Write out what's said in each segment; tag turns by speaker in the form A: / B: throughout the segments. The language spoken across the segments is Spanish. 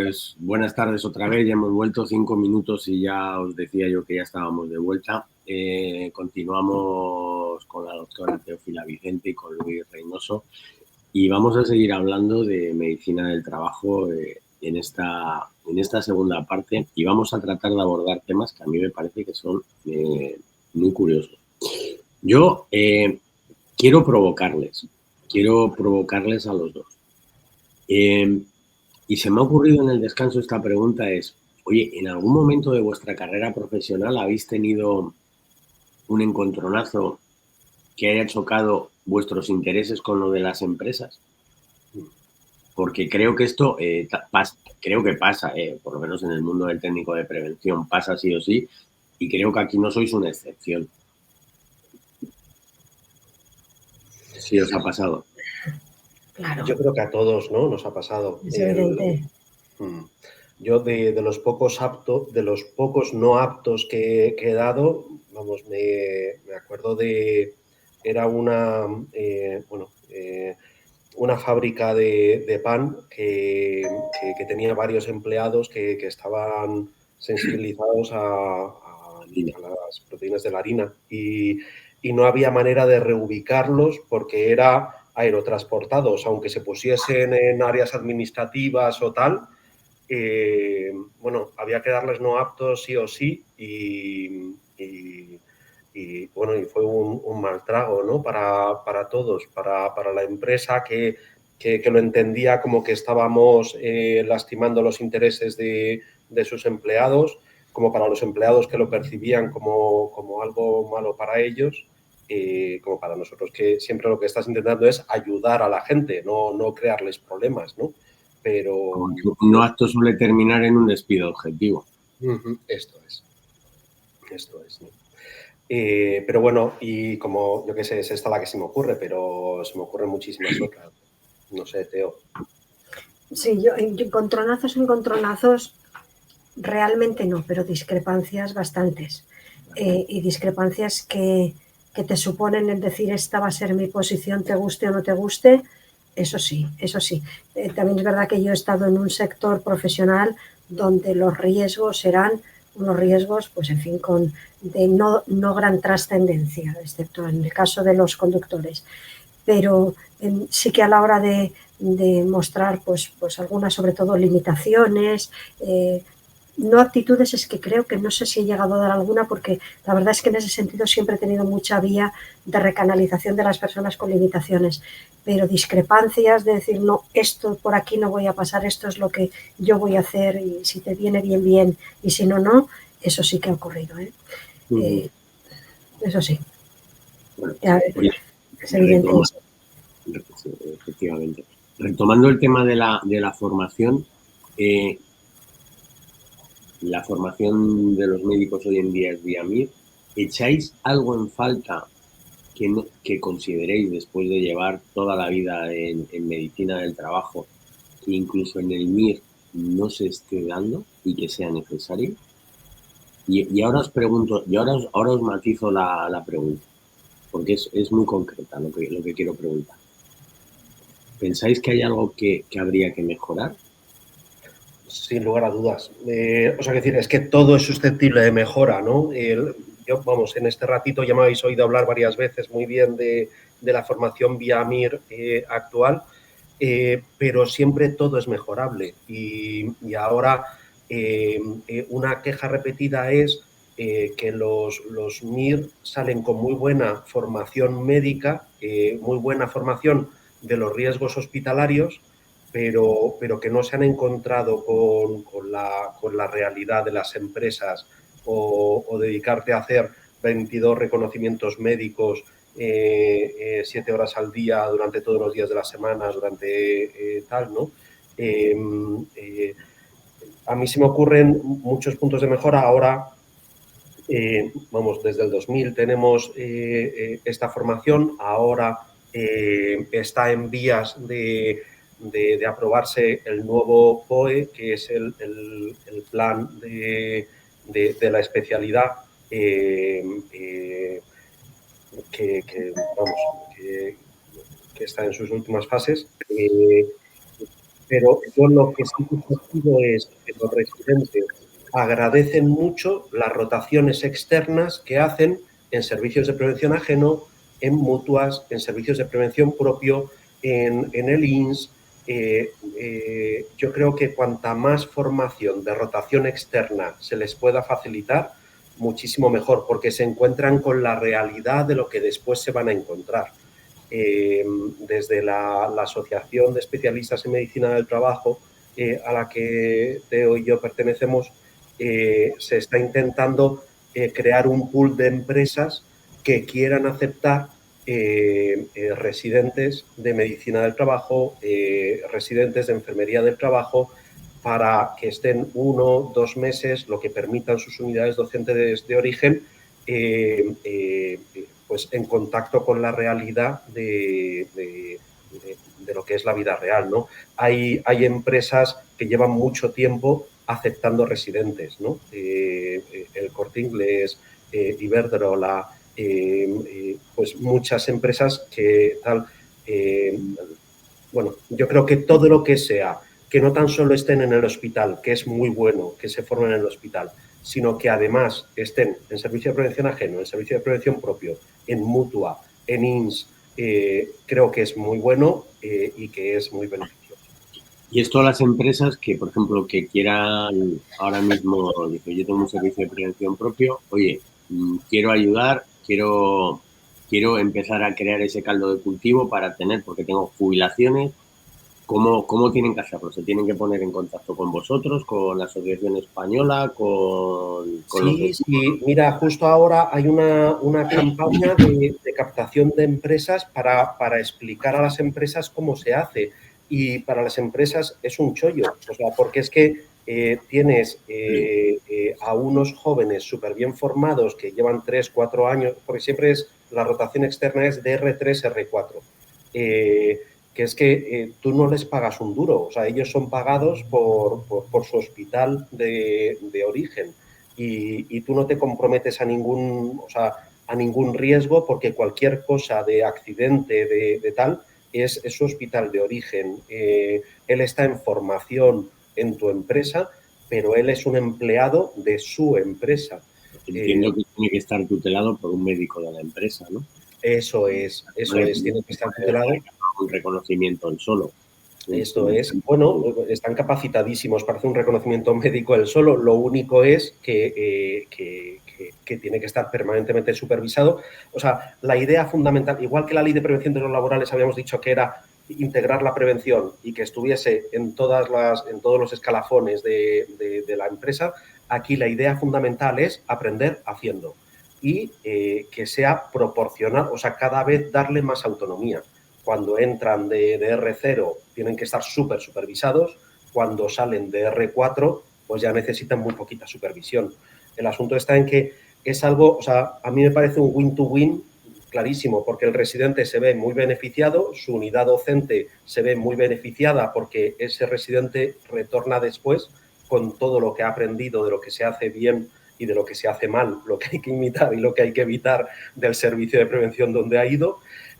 A: Pues buenas tardes otra vez, ya hemos vuelto 5 minutos y ya os decía yo que ya estábamos de vuelta. Continuamos con la doctora Teófila Vicente y con Luis Reynoso y vamos a seguir hablando de medicina del trabajo en esta segunda parte y vamos a tratar de abordar temas que a mí me parece que son muy curiosos. Yo quiero provocarles a los dos. Y se me ha ocurrido en el descanso esta pregunta es, oye, ¿en algún momento de vuestra carrera profesional habéis tenido un encontronazo que haya chocado vuestros intereses con lo de las empresas? Porque creo que esto pasa, por lo menos en el mundo del técnico de prevención, pasa sí o sí, y creo que aquí no sois una excepción. Sí os ha pasado.
B: Claro. Yo creo que a todos, ¿no? Nos ha pasado.
C: Es evidente.
B: Yo de los pocos no aptos que he dado, vamos, me acuerdo de, era una fábrica de pan que tenía varios empleados que estaban sensibilizados a las proteínas de la harina y no había manera de reubicarlos porque era aerotransportados, aunque se pusiesen en áreas administrativas o tal, había que darles no aptos sí o sí y fue un mal trago, ¿no? Para todos, para la empresa que lo entendía como que estábamos lastimando los intereses de sus empleados, como para los empleados que lo percibían como algo malo para ellos, como para nosotros, que siempre lo que estás intentando es ayudar a la gente, no crearles problemas, ¿no? Pero
A: un no apto suele terminar en un despido objetivo.
B: Esto es, ¿no? Pero bueno, y como, yo qué sé, es esta la que se me ocurre, pero se me ocurren muchísimas otras. No sé, Teo.
C: Sí, yo encontronazos realmente no, pero discrepancias bastantes. Y discrepancias que te suponen el decir esta va a ser mi posición, te guste o no te guste, eso sí. También es verdad que yo he estado en un sector profesional donde los riesgos eran unos riesgos, pues en fin, de no gran trascendencia, excepto en el caso de los conductores. Pero sí que a la hora de mostrar pues algunas, sobre todo, limitaciones, no actitudes, es que creo que no sé si he llegado a dar alguna, porque la verdad es que en ese sentido siempre he tenido mucha vía de recanalización de las personas con limitaciones, pero discrepancias de decir, no, esto por aquí no voy a pasar, esto es lo que yo voy a hacer y si te viene bien, bien, y si no, no, eso sí que ha ocurrido, ¿eh? Eso sí.
A: Bueno,
C: es evidente eso.
A: Efectivamente. Retomando el tema de la formación, la formación de los médicos hoy en día es vía MIR. ¿Echáis algo en falta que consideréis después de llevar toda la vida en medicina del trabajo, que incluso en el MIR no se esté dando y que sea necesario? Y ahora os pregunto, ahora os matizo la pregunta, porque es muy concreta lo que quiero preguntar. ¿Pensáis que hay algo que habría que mejorar?
B: Sin lugar a dudas. Es que todo es susceptible de mejora, ¿no? Yo, vamos, en este ratito ya me habéis oído hablar varias veces muy bien de la formación vía MIR actual, pero siempre todo es mejorable. Y ahora una queja repetida es que los MIR salen con muy buena formación médica, muy buena formación de los riesgos hospitalarios, pero que no se han encontrado con la realidad de las empresas o dedicarte a hacer 22 reconocimientos médicos 7 horas al día durante todos los días de la semana, durante tal, ¿no? A mí se me ocurren muchos puntos de mejora. Ahora, desde el 2000 tenemos esta formación, ahora está en vías de aprobarse el nuevo POE, que es el plan de la especialidad que está en sus últimas fases. pero yo lo que sí que percibo es que los residentes agradecen mucho las rotaciones externas que hacen en servicios de prevención ajeno, en mutuas, en servicios de prevención propio, en el INS. Yo creo que cuanta más formación de rotación externa se les pueda facilitar, muchísimo mejor, porque se encuentran con la realidad de lo que después se van a encontrar. Desde la Asociación de Especialistas en Medicina del Trabajo, a la que Teo y yo pertenecemos, se está intentando crear un pool de empresas que quieran aceptar residentes de medicina del trabajo, residentes de enfermería del trabajo, para que estén 1 o 2 meses, lo que permitan sus unidades docentes de origen, pues en contacto con la realidad de lo que es la vida real, ¿no? Hay empresas que llevan mucho tiempo aceptando residentes, ¿no? El Corte Inglés, Iberdrola, pues muchas empresas que tal. Bueno, yo creo que todo lo que sea que no tan solo estén en el hospital, que es muy bueno que se formen en el hospital, sino que además estén en servicio de prevención ajeno, en servicio de prevención propio, en mutua, en INS, creo que es muy bueno y que es muy beneficioso.
A: Y esto a las empresas que, por ejemplo, que quieran ahora mismo, dice, yo tengo un servicio de prevención propio, oye, quiero ayudar, quiero empezar a crear ese caldo de cultivo para tener, porque tengo jubilaciones. ¿Cómo tienen que hacerlo? ¿Se tienen que poner en contacto con vosotros, con la Asociación Española, con
B: sí, sí, mira, justo ahora hay una campaña de captación de empresas para explicar a las empresas cómo se hace. Y para las empresas es un chollo, o sea, porque es que tienes a unos jóvenes súper bien formados que llevan 3, 4 años, porque siempre es la rotación externa es de R3, R4. Que es que tú no les pagas un duro, o sea, ellos son pagados por su hospital de origen y tú no te comprometes a ningún riesgo porque cualquier cosa de accidente, de tal, es su hospital de origen. Él está en formación en tu empresa, pero él es un empleado de su empresa.
A: Entiendo que tiene que estar tutelado por un médico de la empresa, ¿no?
B: Eso es, tiene que estar tutelado.
A: Un reconocimiento él solo.
B: Esto es, bueno, están capacitadísimos para hacer un reconocimiento médico él solo. Lo único es que tiene que estar permanentemente supervisado. O sea, la idea fundamental, igual que la Ley de Prevención de los Laborales habíamos dicho que era integrar la prevención y que estuviese en todos los escalafones de la empresa, aquí la idea fundamental es aprender haciendo y que sea proporcional, o sea, cada vez darle más autonomía. Cuando entran de R0 tienen que estar súper supervisados, cuando salen de R4 pues ya necesitan muy poquita supervisión. El asunto está en que es algo, o sea, a mí me parece un win-to-win clarísimo, porque el residente se ve muy beneficiado, su unidad docente se ve muy beneficiada porque ese residente retorna después con todo lo que ha aprendido de lo que se hace bien y de lo que se hace mal, lo que hay que imitar y lo que hay que evitar del servicio de prevención donde ha ido,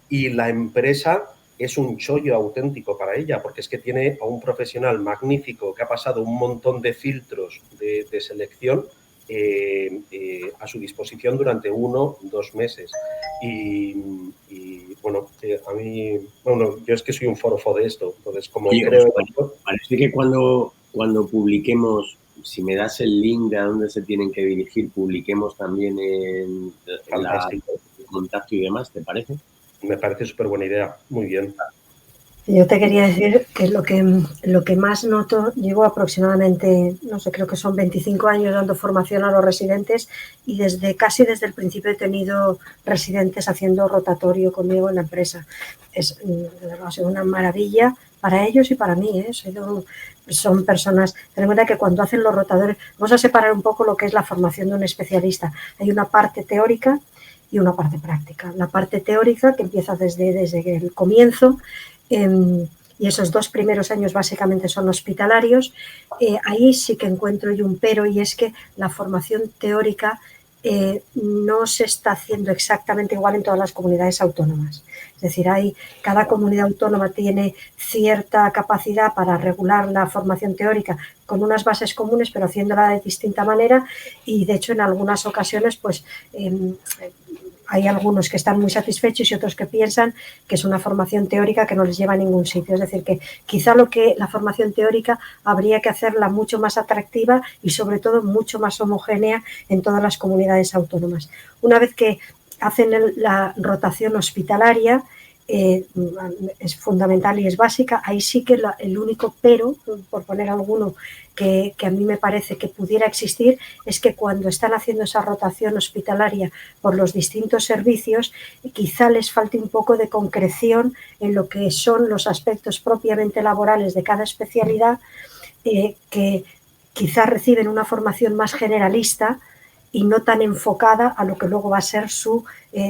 B: y la empresa es un chollo auténtico para ella, porque es que tiene a un profesional magnífico que ha pasado un montón de filtros de selección a su disposición durante 1 o 2 meses. Y bueno, a mí, bueno, yo es que soy un forofo de esto, entonces como sí, creo...
A: Parece que cuando publiquemos, si me das el link de a dónde se tienen que dirigir, publiquemos también en el contacto y demás, ¿te parece?
B: Me parece súper buena idea, muy bien.
C: Yo te quería decir que lo que más noto, llevo aproximadamente, no sé, creo que son 25 años dando formación a los residentes y casi desde el principio he tenido residentes haciendo rotatorio conmigo en la empresa. Ha sido una maravilla para ellos y para mí, ¿eh? Son personas, ten en cuenta que cuando hacen los rotadores, vamos a separar un poco lo que es la formación de un especialista. Hay una parte teórica y una parte práctica. La parte teórica que empieza desde el comienzo y esos 2 primeros años básicamente son hospitalarios. Ahí sí que encuentro yo un pero y es que la formación teórica no se está haciendo exactamente igual en todas las comunidades autónomas. Es decir, cada comunidad autónoma tiene cierta capacidad para regular la formación teórica con unas bases comunes, pero haciéndola de distinta manera, y de hecho en algunas ocasiones pues hay algunos que están muy satisfechos y otros que piensan que es una formación teórica que no les lleva a ningún sitio. Es decir, que quizá la formación teórica habría que hacerla mucho más atractiva y sobre todo mucho más homogénea en todas las comunidades autónomas. Una vez que hacen la rotación hospitalaria, es fundamental y es básica, ahí sí que el único pero, por poner alguno, que a mí me parece que pudiera existir, es que cuando están haciendo esa rotación hospitalaria por los distintos servicios, quizá les falte un poco de concreción en lo que son los aspectos propiamente laborales de cada especialidad, que quizá reciben una formación más generalista y no tan enfocada a lo que luego va a ser su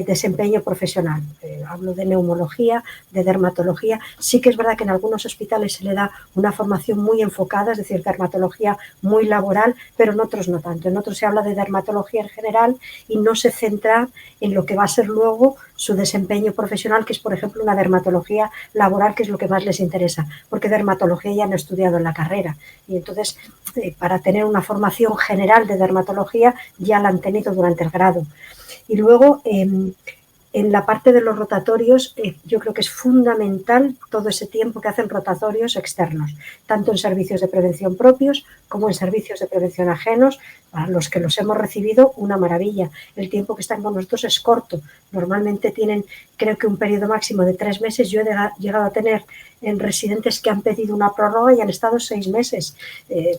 C: desempeño profesional. Hablo de neumología, de dermatología. Sí que es verdad que en algunos hospitales se le da una formación muy enfocada, es decir, dermatología muy laboral, pero en otros no tanto. En otros se habla de dermatología en general y no se centra en lo que va a ser luego su desempeño profesional, que es, por ejemplo, una dermatología laboral, que es lo que más les interesa, porque dermatología ya han estudiado en la carrera. Y entonces, para tener una formación general de dermatología, ya la han tenido durante el grado. Y luego, en la parte de los rotatorios, yo creo que es fundamental todo ese tiempo que hacen rotatorios externos, tanto en servicios de prevención propios como en servicios de prevención ajenos. Para los que los hemos recibido, una maravilla. El tiempo que están con nosotros es corto. Normalmente tienen, creo que un periodo máximo de 3 meses. Yo he llegado a tener en residentes que han pedido una prórroga y han estado 6 meses,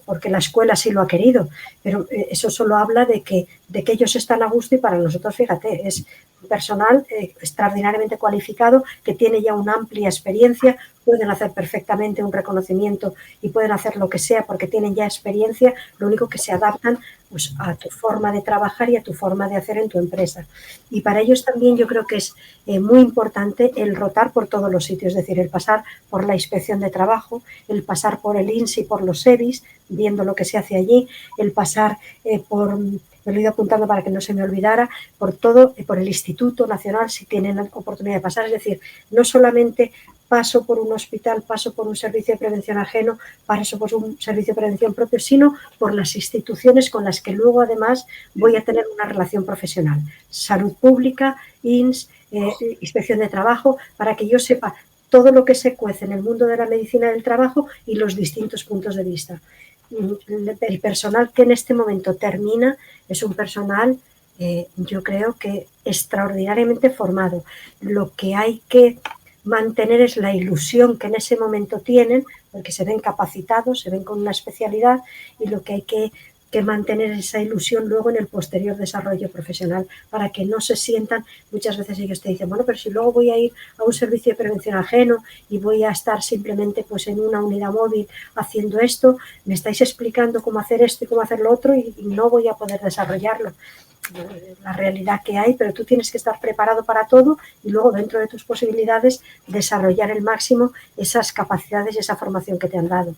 C: porque la escuela sí lo ha querido. Pero eso solo habla de que ellos están a gusto, y para nosotros, fíjate, es personal extraordinariamente cualificado que tiene ya una amplia experiencia, pueden hacer perfectamente un reconocimiento y pueden hacer lo que sea porque tienen ya experiencia, lo único que se adaptan pues a tu forma de trabajar y a tu forma de hacer en tu empresa. Y para ellos también yo creo que es muy importante el rotar por todos los sitios, es decir, el pasar por la inspección de trabajo, el pasar por el INSI, por los SEBIs, viendo lo que se hace allí, el pasar me lo he ido apuntando para que no se me olvidara, por el Instituto Nacional, si tienen oportunidad de pasar. Es decir, no solamente paso por un hospital, paso por un servicio de prevención ajeno, paso por un servicio de prevención propio, sino por las instituciones con las que luego además voy a tener una relación profesional. Salud pública, INS, inspección de trabajo, para que yo sepa todo lo que se cuece en el mundo de la medicina del trabajo y los distintos puntos de vista. El personal que en este momento termina es un personal, yo creo que extraordinariamente formado. Lo que hay que mantener es la ilusión que en ese momento tienen, porque se ven capacitados, se ven con una especialidad, y lo que hay que mantener esa ilusión luego en el posterior desarrollo profesional, para que no se sientan, muchas veces ellos te dicen, bueno, pero si luego voy a ir a un servicio de prevención ajeno y voy a estar simplemente pues en una unidad móvil haciendo esto, me estáis explicando cómo hacer esto y cómo hacer lo otro y no voy a poder desarrollarlo. La realidad que hay, pero tú tienes que estar preparado para todo y luego, dentro de tus posibilidades, desarrollar el máximo esas capacidades y esa formación que te han dado.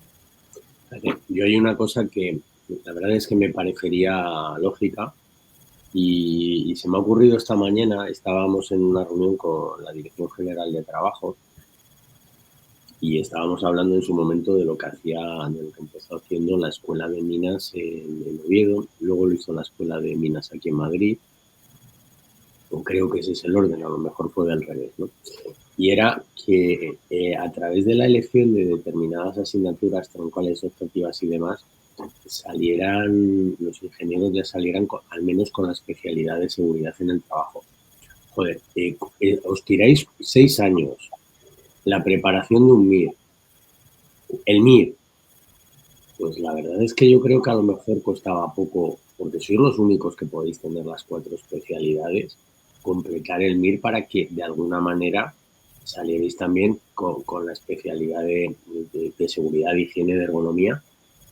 A: Yo hay una cosa que la verdad es que me parecería lógica y se me ha ocurrido esta mañana. Estábamos en una reunión con la Dirección General de Trabajo y estábamos hablando en su momento de lo que empezó haciendo la Escuela de Minas en Oviedo, luego lo hizo la Escuela de Minas aquí en Madrid, o creo que ese es el orden, a lo mejor fue del revés, ¿no? Y era que a través de la elección de determinadas asignaturas troncales, optativas y demás, los ingenieros ya salieran al menos con la especialidad de seguridad en el trabajo. Joder, os tiráis 6 años, la preparación de un MIR, el MIR, pues la verdad es que yo creo que a lo mejor costaba poco, porque sois los únicos que podéis tener las 4 especialidades, completar el MIR para que de alguna manera salierais también con la especialidad de seguridad, higiene, de ergonomía,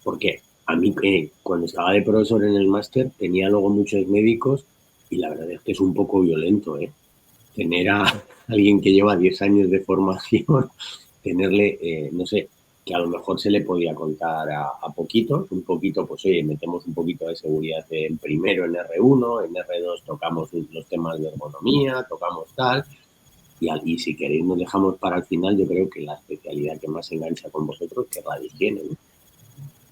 A: porque a mí cuando estaba de profesor en el máster tenía luego muchos médicos y la verdad es que es un poco violento, tener a alguien que lleva 10 años de formación, tenerle, no sé, que a lo mejor se le podía contar a poquitos, un poquito, pues oye, metemos un poquito de seguridad en primero en R1, en R2 tocamos los temas de ergonomía, tocamos tal, y si queréis nos dejamos para el final, yo creo que la especialidad que más engancha con vosotros, que es la de higiene, ¿no?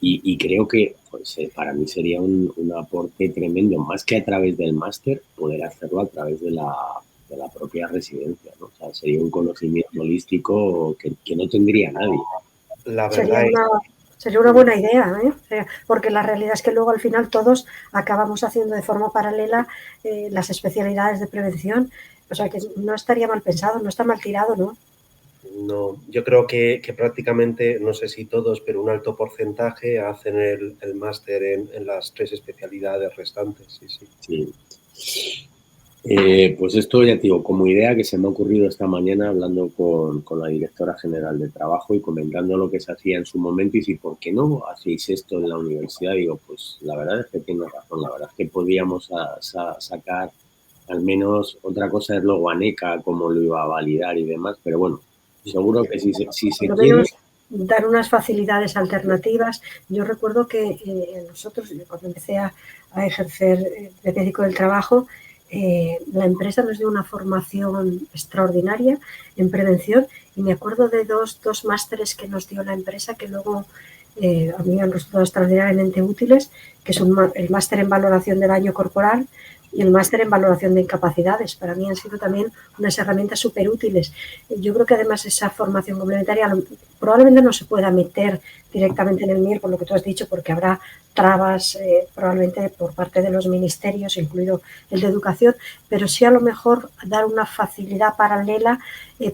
A: Y creo que pues, para mí sería un aporte tremendo, más que a través del máster, poder hacerlo a través de la propia residencia, ¿no? O sea, sería un conocimiento holístico que no tendría nadie.
B: La verdad
C: sería una buena idea, ¿eh? Porque la realidad es que luego al final todos acabamos haciendo de forma paralela las especialidades de prevención. O sea que no estaría mal pensado, no está mal tirado, ¿no?
B: No, yo creo que prácticamente, no sé si todos, pero un alto porcentaje hacen el máster en las 3 especialidades restantes. Sí.
A: Pues esto ya te digo, como idea que se me ha ocurrido esta mañana hablando con la directora general de trabajo y comentando lo que se hacía en su momento y si por qué no hacéis esto en la universidad, digo, pues la verdad es que tienes razón, la verdad es que podíamos sacar al menos otra cosa es luego ANECA, cómo lo iba a validar y demás, pero bueno, seguro que si se
C: Por lo
A: quiere...
C: menos dar unas facilidades alternativas. Yo recuerdo que nosotros, cuando empecé a ejercer de médico del trabajo, la empresa nos dio una formación extraordinaria en prevención y me acuerdo de dos másteres que nos dio la empresa que luego a mí me han resultado extraordinariamente útiles, que es el máster en valoración de daño corporal y el máster en valoración de incapacidades. Para mí han sido también unas herramientas súper útiles. Yo creo que además esa formación complementaria probablemente no se pueda meter directamente en el MIR, por lo que tú has dicho, porque habrá trabas probablemente por parte de los ministerios, incluido el de educación, pero sí a lo mejor dar una facilidad paralela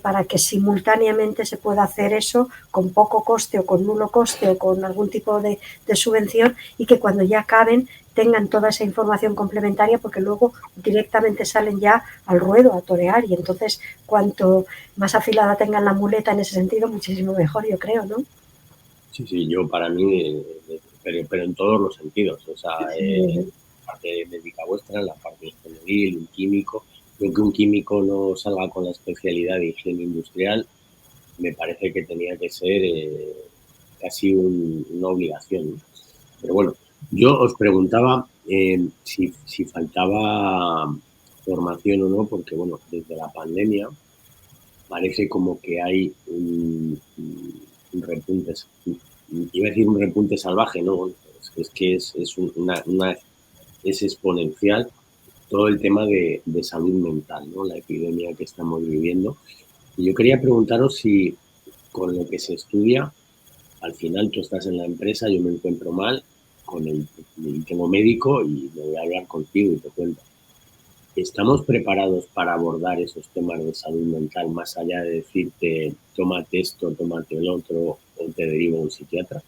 C: para que simultáneamente se pueda hacer eso con poco coste o con nulo coste o con algún tipo de subvención y que cuando ya acaben tengan toda esa información complementaria porque luego directamente salen ya al ruedo a torear y entonces cuanto más afilada tengan la muleta en ese sentido, muchísimo mejor, yo creo, ¿no?
A: Sí, yo para mí, pero en todos los sentidos, o sea, la parte médica vuestra, la parte ingeniería, un químico, creo que un químico no salga con la especialidad de higiene industrial, me parece que tenía que ser casi una obligación, ¿no? Pero bueno, yo os preguntaba si faltaba formación o no, porque bueno, desde la pandemia parece como que hay un repunte, iba a decir un repunte salvaje, ¿no? Es que es exponencial todo el tema de salud mental, ¿no? La epidemia que estamos viviendo. Y yo quería preguntaros si con lo que se estudia, al final tú estás en la empresa, yo me encuentro mal, tengo médico y me voy a hablar contigo y te cuento. ¿Estamos preparados para abordar esos temas de salud mental más allá de decirte tómate esto, tómate el otro o te derivo a un psiquiatra?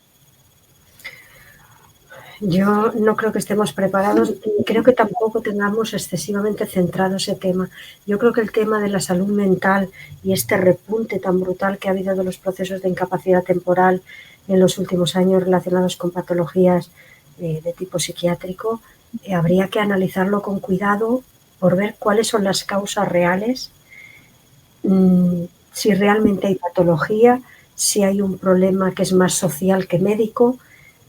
C: Yo no creo que estemos preparados y creo que tampoco tengamos excesivamente centrado ese tema. Yo creo que el tema de la salud mental y este repunte tan brutal que ha habido de los procesos de incapacidad temporal en los últimos años relacionados con patologías de tipo psiquiátrico, habría que analizarlo con cuidado por ver cuáles son las causas reales, si realmente hay patología, si hay un problema que es más social que médico,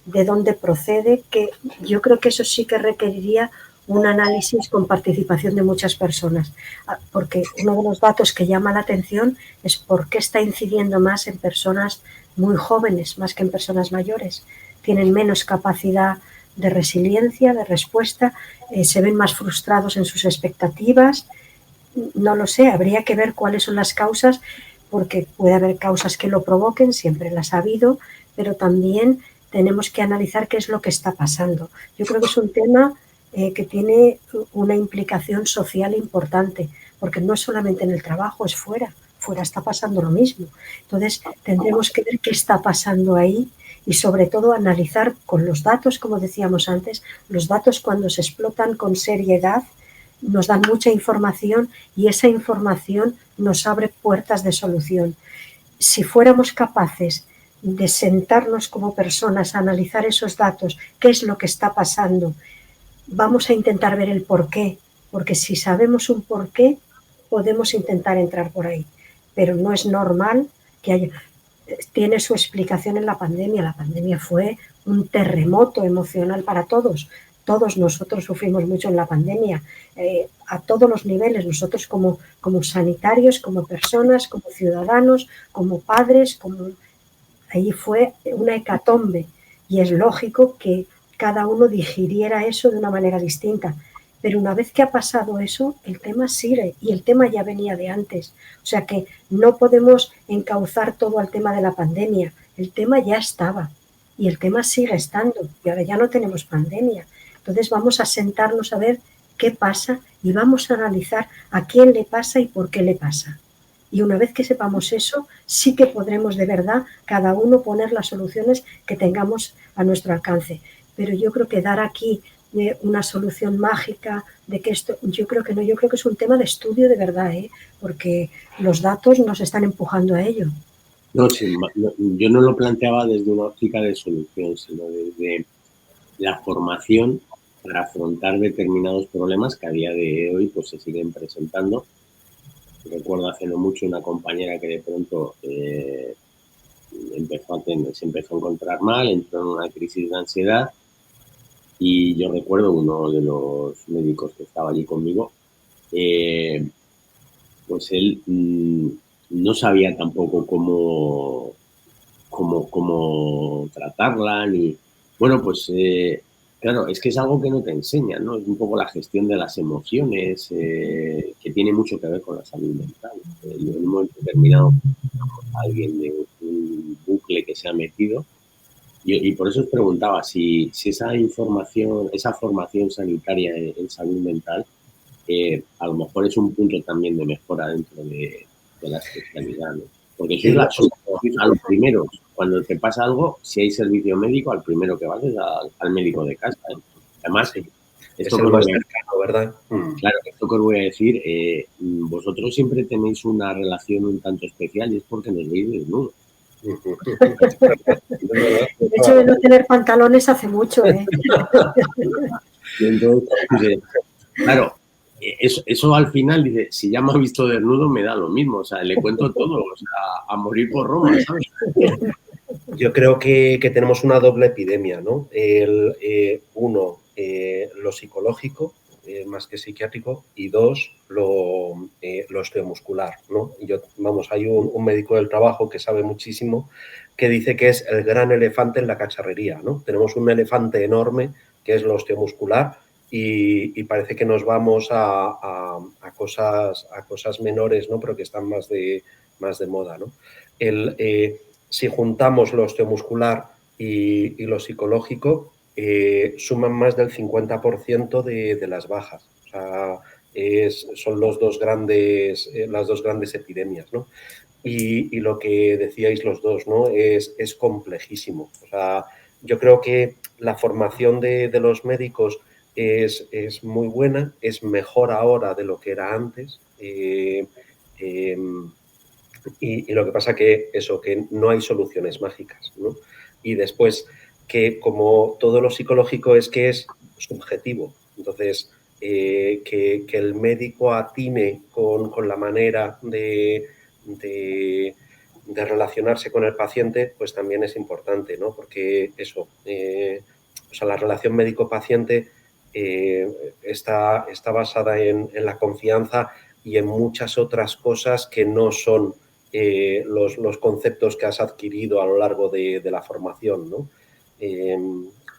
C: de dónde procede, que yo creo que eso sí que requeriría un análisis con participación de muchas personas, porque uno de los datos que llama la atención es por qué está incidiendo más en personas muy jóvenes, más que en personas mayores. Tienen menos capacidad de resiliencia, de respuesta, se ven más frustrados en sus expectativas. No lo sé, habría que ver cuáles son las causas, porque puede haber causas que lo provoquen, siempre las ha habido, pero también tenemos que analizar qué es lo que está pasando. Yo creo que es un tema que tiene una implicación social importante, porque no es solamente en el trabajo, es fuera. Fuera está pasando lo mismo. Entonces, tendremos que ver qué está pasando ahí y sobre todo analizar con los datos, como decíamos antes, los datos cuando se explotan con seriedad nos dan mucha información y esa información nos abre puertas de solución. Si fuéramos capaces de sentarnos como personas a analizar esos datos, qué es lo que está pasando, vamos a intentar ver el porqué, porque si sabemos un porqué, podemos intentar entrar por ahí. Pero no es normal que haya... tiene su explicación en la pandemia. La pandemia fue un terremoto emocional para todos. Todos nosotros sufrimos mucho en la pandemia, a todos los niveles, nosotros como sanitarios, como personas, como ciudadanos, como padres, ahí fue una hecatombe y es lógico que cada uno digiriera eso de una manera distinta. Pero una vez que ha pasado eso, el tema sigue y el tema ya venía de antes. O sea que no podemos encauzar todo al tema de la pandemia. El tema ya estaba y el tema sigue estando y ahora ya no tenemos pandemia. Entonces vamos a sentarnos a ver qué pasa y vamos a analizar a quién le pasa y por qué le pasa. Y una vez que sepamos eso, sí que podremos de verdad cada uno poner las soluciones que tengamos a nuestro alcance. Pero yo creo que dar aquí una solución mágica de que esto, yo creo que no, yo creo que es un tema de estudio de verdad, porque los datos nos están empujando a ello.
A: No, yo no lo planteaba desde una óptica de solución, sino desde la formación para afrontar determinados problemas que a día de hoy pues se siguen presentando. Recuerdo hace no mucho una compañera que de pronto se empezó a encontrar mal, entró en una crisis de ansiedad y yo recuerdo uno de los médicos que estaba allí conmigo, pues él no sabía tampoco cómo tratarla, ni... Bueno, pues claro, es que es algo que no te enseñan, ¿no? Es un poco la gestión de las emociones, que tiene mucho que ver con la salud mental. En un momento determinado, alguien de un bucle que se ha metido, y por eso os preguntaba si esa información, esa formación sanitaria en salud mental, a lo mejor es un punto también de mejora dentro de la especialidad, ¿no? Porque si a los primeros, cuando te pasa algo, si hay servicio médico, al primero que vas es al médico de casa, ¿eh? Además,
B: esto es lo más cercano, ¿verdad?
A: Claro, esto que os voy a decir, vosotros siempre tenéis una relación un tanto especial y es porque nos veis desnudos.
C: De hecho, de no tener pantalones hace mucho, ¿eh?
A: Y entonces, claro, eso al final, dice, si ya me ha visto desnudo me da lo mismo, o sea, le cuento todo, o sea, a morir por Roma, ¿sabes?
B: Yo creo que tenemos una doble epidemia, ¿no? Uno, lo psicológico, más que psiquiátrico, y dos, lo osteomuscular, ¿no? Hay un médico del trabajo que sabe muchísimo que dice que es el gran elefante en la cacharrería, ¿no? Tenemos un elefante enorme que es lo osteomuscular y parece que nos vamos a cosas menores, ¿no? Pero que están más de moda, ¿no? Si juntamos lo osteomuscular y lo psicológico, suman más del 50% de las bajas. O sea, son las dos grandes epidemias, ¿no? Y lo que decíais los dos, ¿no? Es complejísimo. O sea, yo creo que la formación de los médicos es muy buena, es mejor ahora de lo que era antes. Y lo que pasa que no hay soluciones mágicas, ¿no? Y después que como todo lo psicológico es que es subjetivo, entonces que el médico atine con la manera de relacionarse con el paciente, pues también es importante, ¿no? Porque la relación médico-paciente está basada en la confianza y en muchas otras cosas que no son los conceptos que has adquirido a lo largo de la formación, ¿no?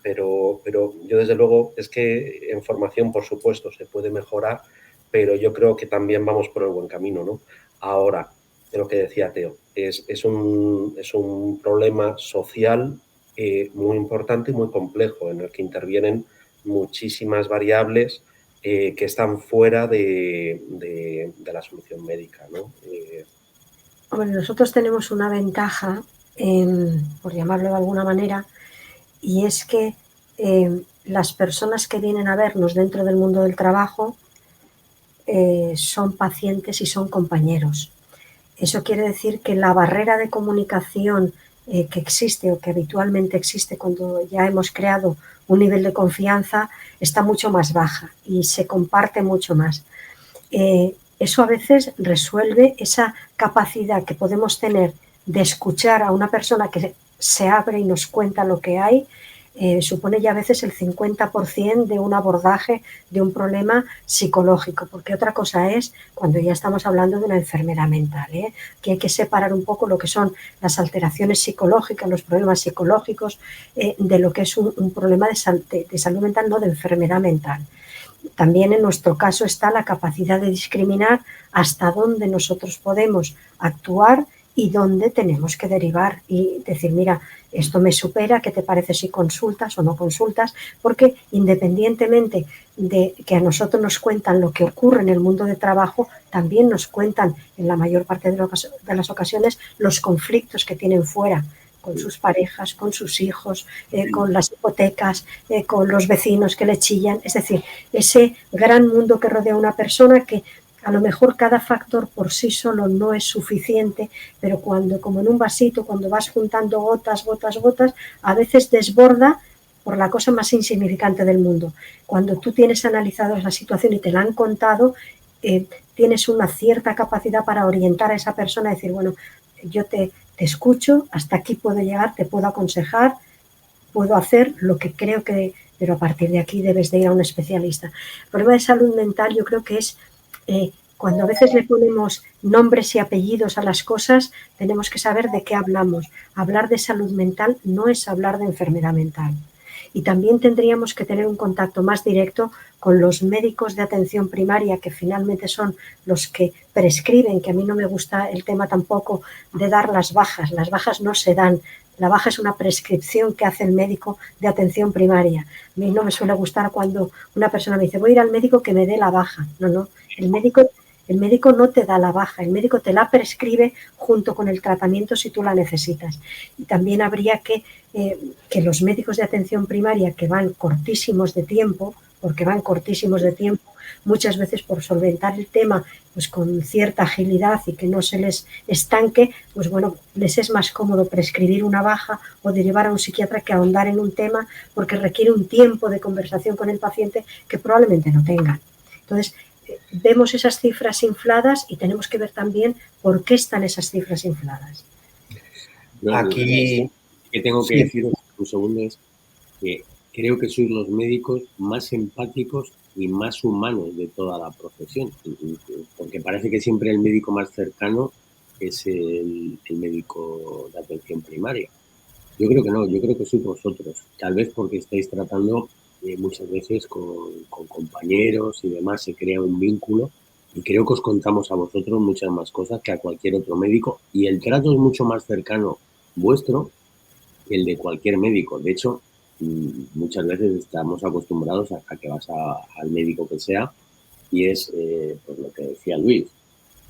B: Pero yo desde luego es que en formación, por supuesto, se puede mejorar, pero yo creo que también vamos por el buen camino, ¿no? Ahora, de lo que decía Teo, es un problema social muy importante y muy complejo, en el que intervienen muchísimas variables que están fuera de la solución médica, ¿no?
C: Bueno, nosotros tenemos una ventaja, por llamarlo de alguna manera, y es que las personas que vienen a vernos dentro del mundo del trabajo son pacientes y son compañeros. Eso quiere decir que la barrera de comunicación que existe o que habitualmente existe cuando ya hemos creado un nivel de confianza está mucho más baja y se comparte mucho más. Eso a veces resuelve esa capacidad que podemos tener de escuchar a una persona que se abre y nos cuenta lo que hay, supone ya a veces el 50% de un abordaje de un problema psicológico, porque otra cosa es cuando ya estamos hablando de una enfermedad mental, que hay que separar un poco lo que son las alteraciones psicológicas, los problemas psicológicos, de lo que es un problema de salud mental, no de enfermedad mental. También en nuestro caso está la capacidad de discriminar hasta dónde nosotros podemos actuar y dónde tenemos que derivar y decir, mira, esto me supera, ¿qué te parece si consultas o no consultas? Porque independientemente de que a nosotros nos cuentan lo que ocurre en el mundo de trabajo, también nos cuentan en la mayor parte de las ocasiones los conflictos que tienen fuera, con sus parejas, con sus hijos, con las hipotecas, con los vecinos que le chillan. Es decir, ese gran mundo que rodea a una persona que a lo mejor cada factor por sí solo no es suficiente, pero cuando, como en un vasito, cuando vas juntando gotas, gotas, gotas, a veces desborda por la cosa más insignificante del mundo. Cuando tú tienes analizado esa situación y te la han contado, tienes una cierta capacidad para orientar a esa persona y decir, bueno, yo te escucho, hasta aquí puedo llegar, te puedo aconsejar, puedo hacer lo que creo que, pero a partir de aquí debes de ir a un especialista. El problema de salud mental yo creo que es cuando a veces le ponemos nombres y apellidos a las cosas, tenemos que saber de qué hablamos. Hablar de salud mental no es hablar de enfermedad mental. Y también tendríamos que tener un contacto más directo con los médicos de atención primaria, que finalmente son los que prescriben, que a mí no me gusta el tema tampoco de dar las bajas. Las bajas no se dan. La baja es una prescripción que hace el médico de atención primaria. A mí no me suele gustar cuando una persona me dice, voy a ir al médico que me dé la baja. No, no. El médico no te da la baja, el médico te la prescribe junto con el tratamiento si tú la necesitas. Y también habría que los médicos de atención primaria, que van cortísimos de tiempo, muchas veces por solventar el tema pues con cierta agilidad y que no se les estanque, pues bueno, les es más cómodo prescribir una baja o derivar a un psiquiatra que ahondar en un tema porque requiere un tiempo de conversación con el paciente que probablemente no tengan. Entonces, vemos esas cifras infladas y tenemos que ver también por qué están esas cifras infladas.
A: Aquí que tengo que deciros un segundo es que creo que sois los médicos más empáticos y más humanos de toda la profesión, porque parece que siempre el médico más cercano es el médico de atención primaria. Yo creo que no, yo creo que sois vosotros, tal vez porque estáis tratando muchas veces con compañeros y demás, se crea un vínculo y creo que os contamos a vosotros muchas más cosas que a cualquier otro médico y el trato es mucho más cercano vuestro que el de cualquier médico. De hecho, muchas veces estamos acostumbrados a que vas al médico que sea y es pues lo que decía Luis.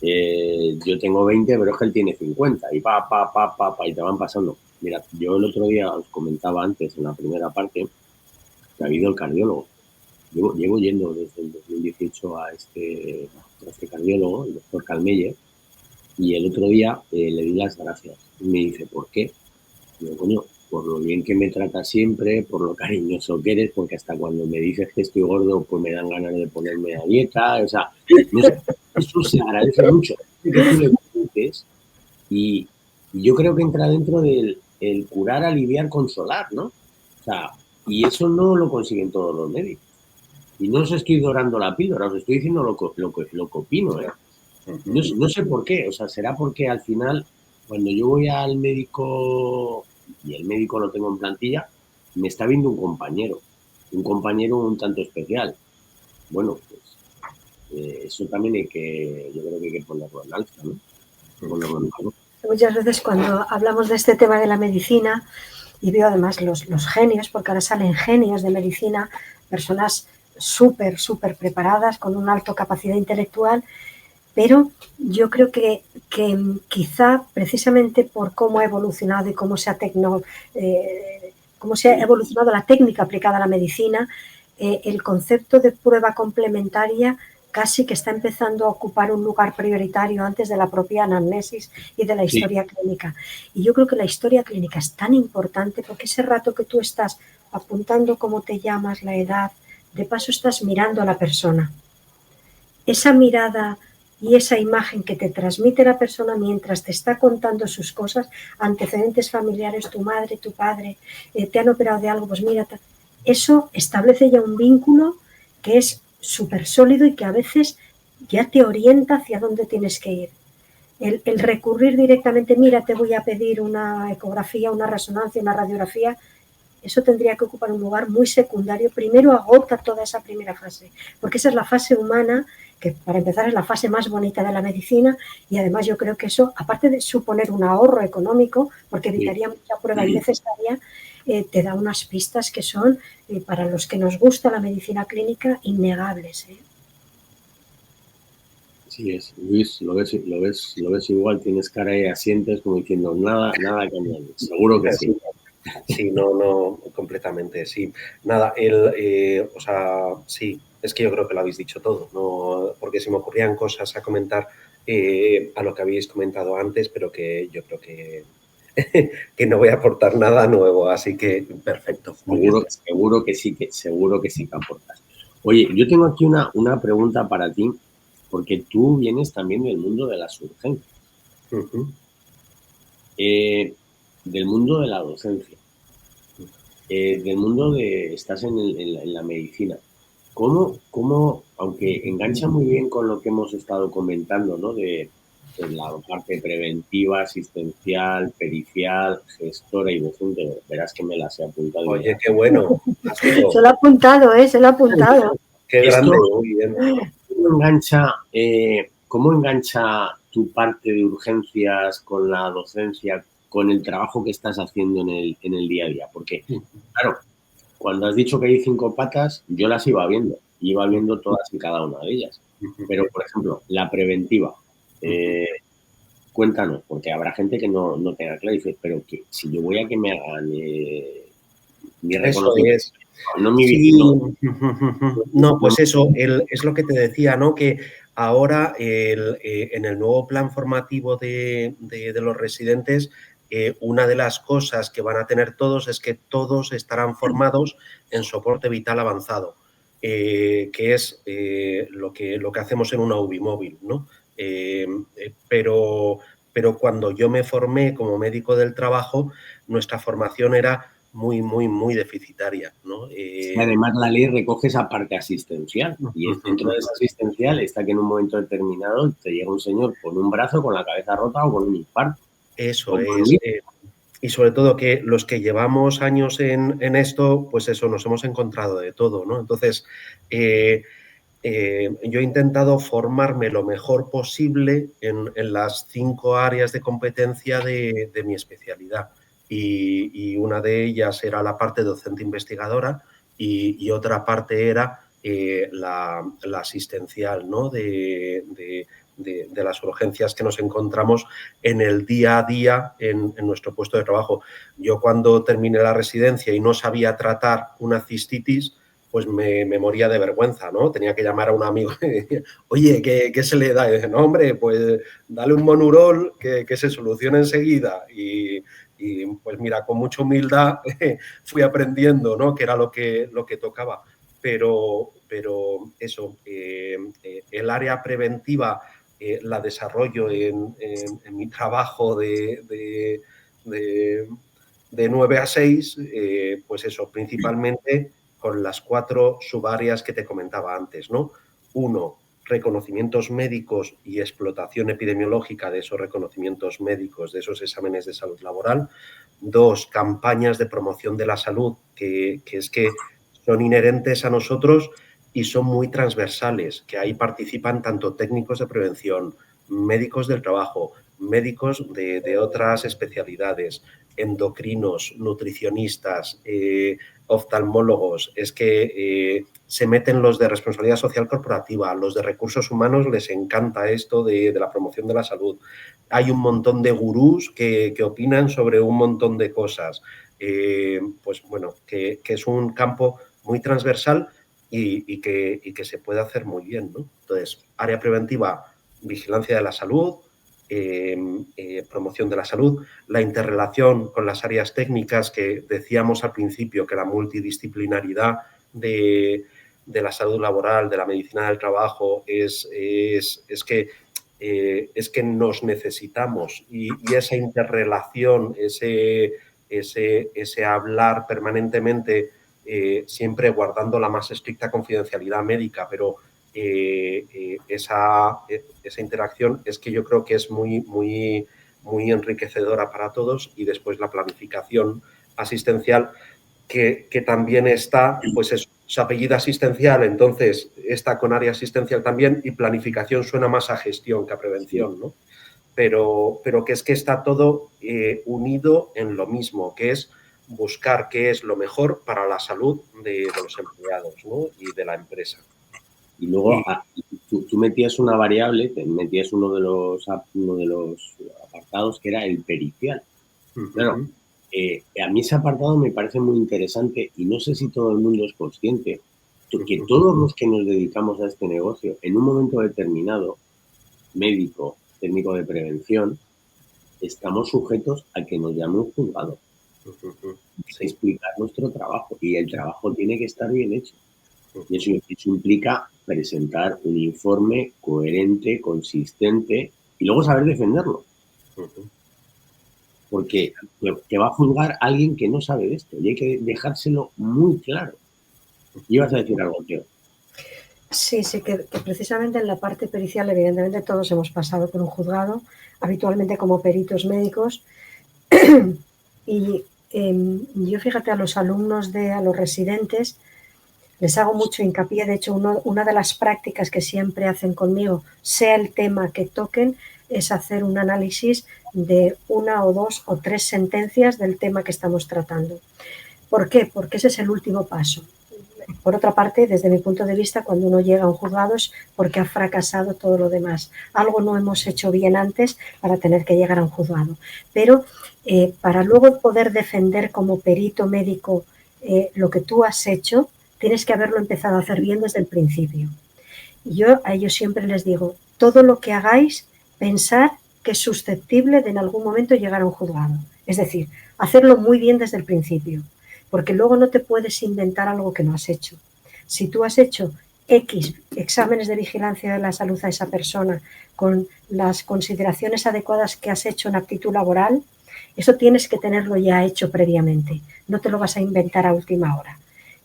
A: Yo tengo 20, pero es que él tiene 50 y y te van pasando. Mira, yo el otro día os comentaba antes en la primera parte que ha habido el cardiólogo. Llevo yendo desde el 2018 a este cardiólogo, el doctor Calmeyer, y el otro día le di las gracias. Y me dice, ¿por qué? Y digo, coño, por lo bien que me trata siempre, por lo cariñoso que eres, porque hasta cuando me dices que estoy gordo, pues me dan ganas de ponerme a dieta. O sea, no sé, eso se agradece mucho. Que tú le dices, y yo creo que entra dentro del el curar, aliviar, consolar, ¿no? O sea, y eso no lo consiguen todos los médicos. Y no os estoy dorando la píldora, os estoy diciendo lo que opino, ¿eh? No sé por qué, o sea, será porque al final, cuando yo voy al médico y el médico lo tengo en plantilla, me está viendo un compañero un tanto especial. Bueno, pues eso también yo creo que hay que ponerlo en alza, ¿no? Ponerlo en alza.
C: Muchas veces cuando hablamos de este tema de la medicina, y veo además los genios, porque ahora salen genios de medicina, personas súper preparadas, con una alta capacidad intelectual, pero yo creo que quizá precisamente por cómo ha evolucionado y cómo se ha evolucionado la técnica aplicada a la medicina, el concepto de prueba complementaria casi que está empezando a ocupar un lugar prioritario antes de la propia anamnesis y de la historia clínica. Y yo creo que la historia clínica es tan importante porque ese rato que tú estás apuntando cómo te llamas, la edad, de paso estás mirando a la persona. Esa mirada y esa imagen que te transmite la persona mientras te está contando sus cosas, antecedentes familiares, tu madre, tu padre, te han operado de algo, pues mira, eso establece ya un vínculo que es súper sólido y que a veces ya te orienta hacia dónde tienes que ir. El recurrir directamente, mira, te voy a pedir una ecografía, una resonancia, una radiografía, eso tendría que ocupar un lugar muy secundario. Primero agota toda esa primera fase, porque esa es la fase humana, que para empezar es la fase más bonita de la medicina, y además yo creo que eso, aparte de suponer un ahorro económico, porque evitaría mucha prueba innecesaria, te da unas pistas que son, para los que nos gusta la medicina clínica, innegables.
A: Sí es, Luis, lo ves igual, tienes cara y asientes como diciendo nada que añadir. Seguro que sí.
B: Sí, no, completamente, sí. Nada, o sea, sí, es que yo creo que lo habéis dicho todo, ¿no? Porque se me ocurrían cosas a comentar a lo que habéis comentado antes, pero que yo creo que, que no voy a aportar nada nuevo, así que perfecto.
A: Seguro que sí que aportas. Oye, yo tengo aquí una pregunta para ti, porque tú vienes también del mundo de las urgencias, del mundo de la docencia, del mundo estás en la medicina. ¿Cómo, aunque engancha muy bien con lo que hemos estado comentando, ¿no? De la parte preventiva, asistencial, pericial, gestora y docente, verás que me las he apuntado.
B: Oye, qué bueno.
C: Se lo ha apuntado, se lo ha apuntado.
B: Qué grande, muy bien.
A: ¿Cómo engancha tu parte de urgencias con la docencia, con el trabajo que estás haciendo en el día a día? Porque, claro, cuando has dicho que hay 5 patas, yo las iba viendo todas y cada una de ellas. Pero, por ejemplo, la preventiva, cuéntanos, porque habrá gente que no tenga claro y dice, pero que si yo voy a que me hagan mi reconocimiento,
B: eso es.
A: no mi
B: sí.
A: visita.
B: No, pues eso, es lo que te decía, ¿no? Que ahora en el nuevo plan formativo de los residentes, una de las cosas que van a tener todos es que todos estarán formados en soporte vital avanzado, que es lo que hacemos en una UBI móvil, ¿no? Pero cuando yo me formé como médico del trabajo, nuestra formación era muy deficitaria, ¿no?
A: Además, la ley recoge esa parte asistencial y dentro de esa asistencial está que en un momento determinado te llega un señor con un brazo, con la cabeza rota o con un infarto.
B: Eso es. Y sobre todo que los que llevamos años en esto, pues eso, nos hemos encontrado de todo, ¿no? Entonces, yo he intentado formarme lo mejor posible en las 5 áreas de competencia de mi especialidad. Y una de ellas era la parte docente investigadora y otra parte era la asistencial, ¿no? de las urgencias que nos encontramos en el día a día en nuestro puesto de trabajo. Yo cuando terminé la residencia y no sabía tratar una cistitis, pues me moría de vergüenza, ¿no? Tenía que llamar a un amigo y decir, oye, ¿qué se le da? Y dice, no, hombre, pues dale un Monurol que se solucione enseguida. Y pues mira, con mucha humildad fui aprendiendo, ¿no? Que era lo que tocaba. Pero eso, el área preventiva la desarrollo en mi trabajo de 9 a 6, pues eso, principalmente con las 4 subáreas que te comentaba antes, ¿no? 1, reconocimientos médicos y explotación epidemiológica de esos reconocimientos médicos, de esos exámenes de salud laboral. 2, campañas de promoción de la salud, que es que son inherentes a nosotros y son muy transversales, que ahí participan tanto técnicos de prevención, médicos del trabajo, médicos de otras especialidades, endocrinos, nutricionistas, oftalmólogos. Es que se meten los de responsabilidad social corporativa, los de recursos humanos les encanta esto de la promoción de la salud. Hay un montón de gurús que opinan sobre un montón de cosas. Pues bueno, que es un campo muy transversal y que se puede hacer muy bien, ¿no? Entonces, área preventiva, vigilancia de la salud, promoción de la salud, la interrelación con las áreas técnicas que decíamos al principio, que la multidisciplinaridad de la salud laboral, de la medicina del trabajo, es que es que nos necesitamos y esa interrelación, ese hablar permanentemente, siempre guardando la más estricta confidencialidad médica, pero esa interacción es que yo creo que es muy enriquecedora para todos. Y después la planificación asistencial, que también está, pues es su apellido asistencial, entonces está con área asistencial también, y planificación suena más a gestión que a prevención, ¿no? Pero que es que está todo unido en lo mismo, que es buscar qué es lo mejor para la salud de los empleados, ¿no? Y de la empresa.
A: Y luego tú metías una variable, metías uno de los apartados que era el pericial. Claro, a mí ese apartado me parece muy interesante y no sé si todo el mundo es consciente que todos los que nos dedicamos a este negocio, en un momento determinado, médico, técnico de prevención, estamos sujetos a que nos llame un juzgado. Explicar nuestro trabajo, y el trabajo tiene que estar bien hecho. Y eso implica presentar un informe coherente, consistente, y luego saber defenderlo. Porque te va a juzgar alguien que no sabe de esto, y hay que dejárselo muy claro. ¿Y ibas a decir algo, Teo?
C: Sí, que precisamente en la parte pericial, evidentemente todos hemos pasado por un juzgado, habitualmente como peritos médicos, y yo, fíjate, a los alumnos, a los residentes, les hago mucho hincapié. De hecho, una de las prácticas que siempre hacen conmigo, sea el tema que toquen, es hacer un análisis de 1 o 2 o 3 sentencias del tema que estamos tratando. ¿Por qué? Porque ese es el último paso. Por otra parte, desde mi punto de vista, cuando uno llega a un juzgado es porque ha fracasado todo lo demás. Algo no hemos hecho bien antes para tener que llegar a un juzgado. Pero para luego poder defender como perito médico lo que tú has hecho, tienes que haberlo empezado a hacer bien desde el principio. Y yo a ellos siempre les digo, todo lo que hagáis, pensar que es susceptible de en algún momento llegar a un juzgado. Es decir, hacerlo muy bien desde el principio, porque luego no te puedes inventar algo que no has hecho. Si tú has hecho X exámenes de vigilancia de la salud a esa persona con las consideraciones adecuadas que has hecho en aptitud laboral, eso tienes que tenerlo ya hecho previamente. No te lo vas a inventar a última hora.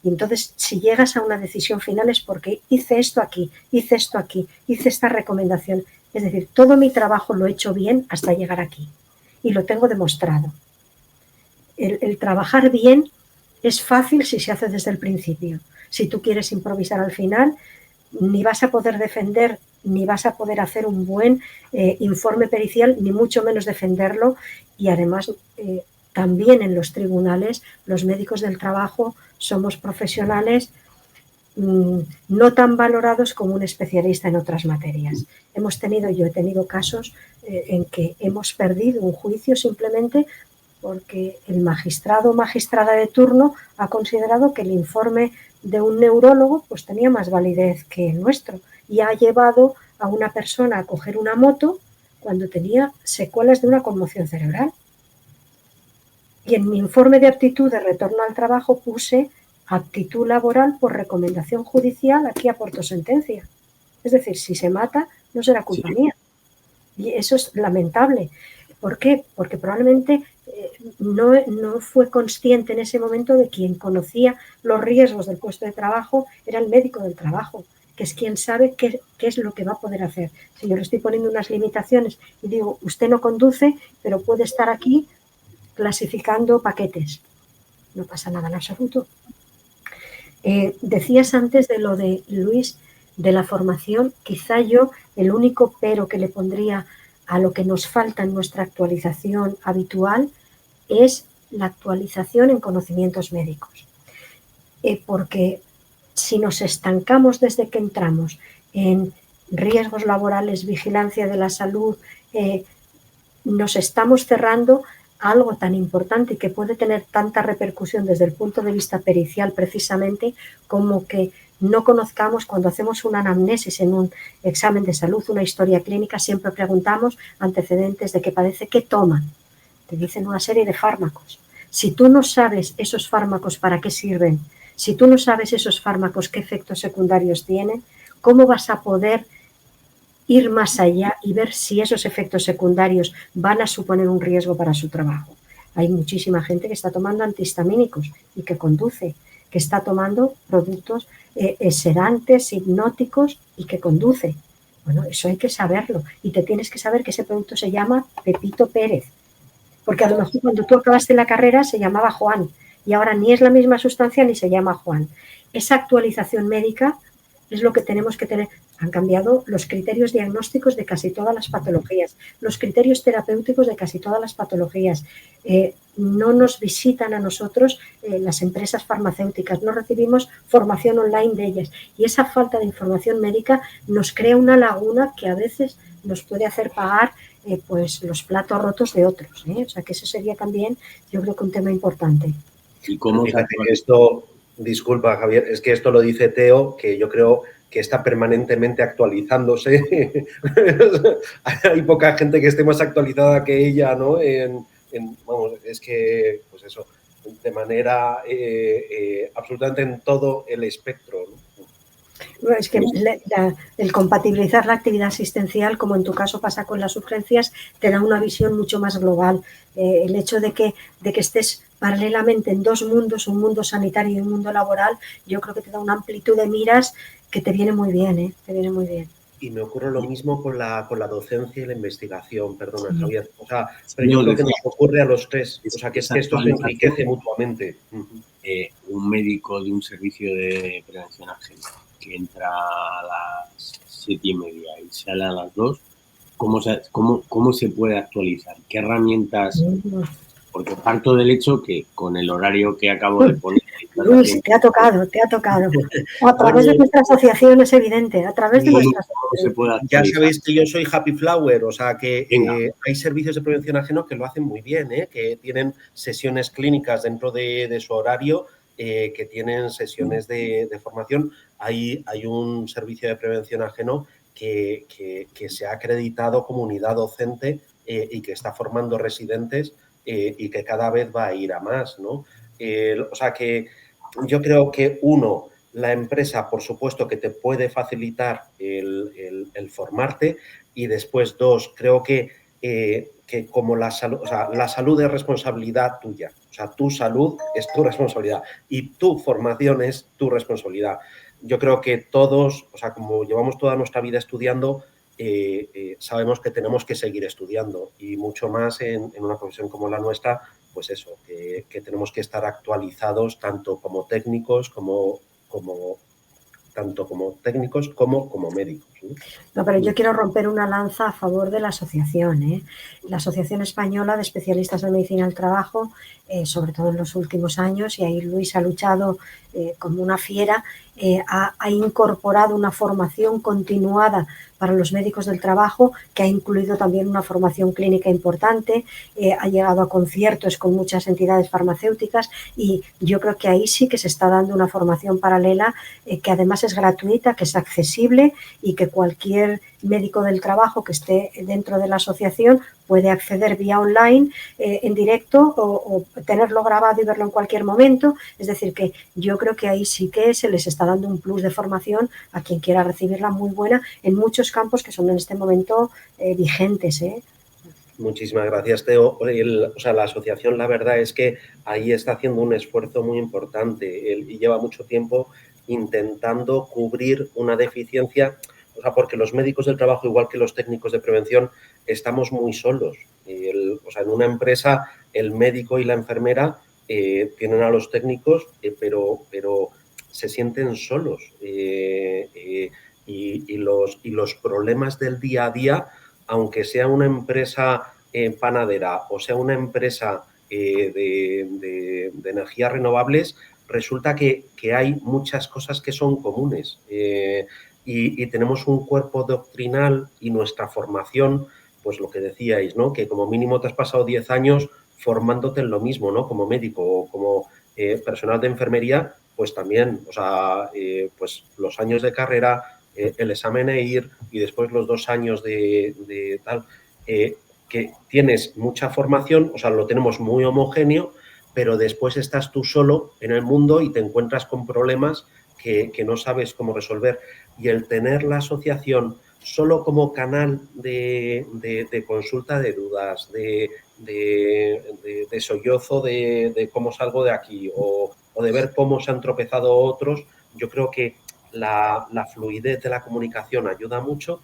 C: Y entonces, si llegas a una decisión final es porque hice esto aquí, hice esta recomendación. Es decir, todo mi trabajo lo he hecho bien hasta llegar aquí. Y lo tengo demostrado. El trabajar bien es fácil si se hace desde el principio. Si tú quieres improvisar al final, ni vas a poder defender, ni vas a poder hacer un buen informe pericial, ni mucho menos defenderlo. Y además, también en los tribunales, los médicos del trabajo somos profesionales no tan valorados como un especialista en otras materias. Yo he tenido casos en que hemos perdido un juicio simplemente porque el magistrado o magistrada de turno ha considerado que el informe de un neurólogo pues tenía más validez que el nuestro, y ha llevado a una persona a coger una moto cuando tenía secuelas de una conmoción cerebral. Y en mi informe de aptitud de retorno al trabajo puse aptitud laboral por recomendación judicial, aquí aporto sentencia. Es decir, si se mata, no será culpa mía. Y eso es lamentable. ¿Por qué? Porque probablemente no fue consciente en ese momento de quien conocía los riesgos del puesto de trabajo, era el médico del trabajo, que es quien sabe qué es lo que va a poder hacer. Si yo le estoy poniendo unas limitaciones y digo, usted no conduce, pero puede estar aquí clasificando paquetes, no pasa nada en absoluto. Decías antes de lo de Luis, de la formación. Quizá yo el único pero que le pondría a lo que nos falta en nuestra actualización habitual es la actualización en conocimientos médicos. Porque si nos estancamos desde que entramos en riesgos laborales, vigilancia de la salud, nos estamos cerrando algo tan importante y que puede tener tanta repercusión desde el punto de vista pericial, precisamente, como que no conozcamos cuando hacemos una anamnesis en un examen de salud, una historia clínica, siempre preguntamos antecedentes de qué padece, qué toman. Te dicen una serie de fármacos. Si tú no sabes esos fármacos para qué sirven, si tú no sabes esos fármacos qué efectos secundarios tienen, ¿cómo vas a poder ir más allá y ver si esos efectos secundarios van a suponer un riesgo para su trabajo. Hay muchísima gente que está tomando antihistamínicos y que conduce, que está tomando productos sedantes, hipnóticos y que conduce. Bueno, eso hay que saberlo y te tienes que saber que ese producto se llama Pepito Pérez, porque a lo mejor cuando tú acabaste la carrera se llamaba Juan y ahora ni es la misma sustancia ni se llama Juan. Esa actualización médica es lo que tenemos que tener. Han cambiado los criterios diagnósticos de casi todas las patologías, los criterios terapéuticos de casi todas las patologías. No nos visitan a nosotros las empresas farmacéuticas, no recibimos formación online de ellas y esa falta de información médica nos crea una laguna que a veces nos puede hacer pagar pues los platos rotos de otros. O sea que eso sería también, yo creo que un tema importante.
B: ¿Y cómo fíjate que esto, disculpa Javier, es que esto lo dice Teo, que yo creo que está permanentemente actualizándose. Hay poca gente que esté más actualizada que ella, ¿no? Vamos, es que, pues eso, de manera absolutamente en todo el espectro, ¿no?
C: Es que el compatibilizar la actividad asistencial, como en tu caso pasa con las urgencias, te da una visión mucho más global. El hecho de que estés paralelamente en dos mundos, un mundo sanitario y un mundo laboral, yo creo que te da una amplitud de miras que te viene muy bien, te viene muy bien.
B: Y me ocurre lo mismo con la docencia y la investigación, perdona, sí. Javier. O sea, pero yo creo que nos ocurre a los tres. O sea, que esto se enriquece mutuamente.
A: Un médico de un servicio de prevención ajena que entra a las 7:30 y sale a las 2, ¿cómo se puede actualizar? ¿Qué herramientas? Porque parto del hecho que con el horario que acabo de poner...
C: Luis, te ha tocado. A través de nuestra asociación es evidente, a través de nuestra asociación.
B: Ya sabéis que yo soy Happy Flower, o sea que hay servicios de prevención ajeno que lo hacen muy bien, que tienen sesiones clínicas dentro de su horario, que tienen sesiones de formación. Hay un servicio de prevención ajeno que se ha acreditado como unidad docente y que está formando residentes y que cada vez va a ir a más, ¿no? O sea que yo creo que la empresa, por supuesto, que te puede facilitar el formarte y después, dos, creo que como la salud, o sea, la salud es responsabilidad tuya, o sea, tu salud es tu responsabilidad y tu formación es tu responsabilidad. Yo creo que todos, o sea, como llevamos toda nuestra vida estudiando, sabemos que tenemos que seguir estudiando y mucho más en una profesión como la nuestra, pues eso, que tenemos que estar actualizados tanto como técnicos tanto como técnicos como médicos, ¿no?
C: No, pero yo quiero romper una lanza a favor de la asociación, La Asociación Española de Especialistas en Medicina del Trabajo, sobre todo en los últimos años, y ahí Luis ha luchado como una fiera, ha incorporado una formación continuada para los médicos del trabajo, que ha incluido también una formación clínica importante, ha llegado a conciertos con muchas entidades farmacéuticas y yo creo que ahí sí que se está dando una formación paralela que además es gratuita, que es accesible y que cualquier médico del trabajo que esté dentro de la asociación puede acceder vía online, en directo o tenerlo grabado y verlo en cualquier momento. Es decir, que yo creo que ahí sí que se les está dando un plus de formación a quien quiera recibirla muy buena en muchos campos que son en este momento vigentes.
B: Muchísimas gracias, Teo. O sea, la asociación, la verdad es que ahí está haciendo un esfuerzo muy importante y lleva mucho tiempo intentando cubrir una deficiencia, o sea, porque los médicos del trabajo, igual que los técnicos de prevención, estamos muy solos. O sea, en una empresa, el médico y la enfermera tienen a los técnicos, pero se sienten solos. Y los problemas del día a día, aunque sea una empresa panadera o sea una empresa de energías renovables, resulta que hay muchas cosas que son comunes y tenemos un cuerpo doctrinal y nuestra formación, pues lo que decíais, ¿no? Que como mínimo te has pasado 10 años formándote en lo mismo, ¿no? Como médico o como personal de enfermería, pues también, o sea, pues los años de carrera, el examen EIR y después los 2 años de tal, que tienes mucha formación, o sea, lo tenemos muy homogéneo, pero después estás tú solo en el mundo y te encuentras con problemas que no sabes cómo resolver. Y el tener la asociación solo como canal de consulta de dudas, de sollozo de cómo salgo de aquí o de ver cómo se han tropezado otros, yo creo que la fluidez de la comunicación ayuda mucho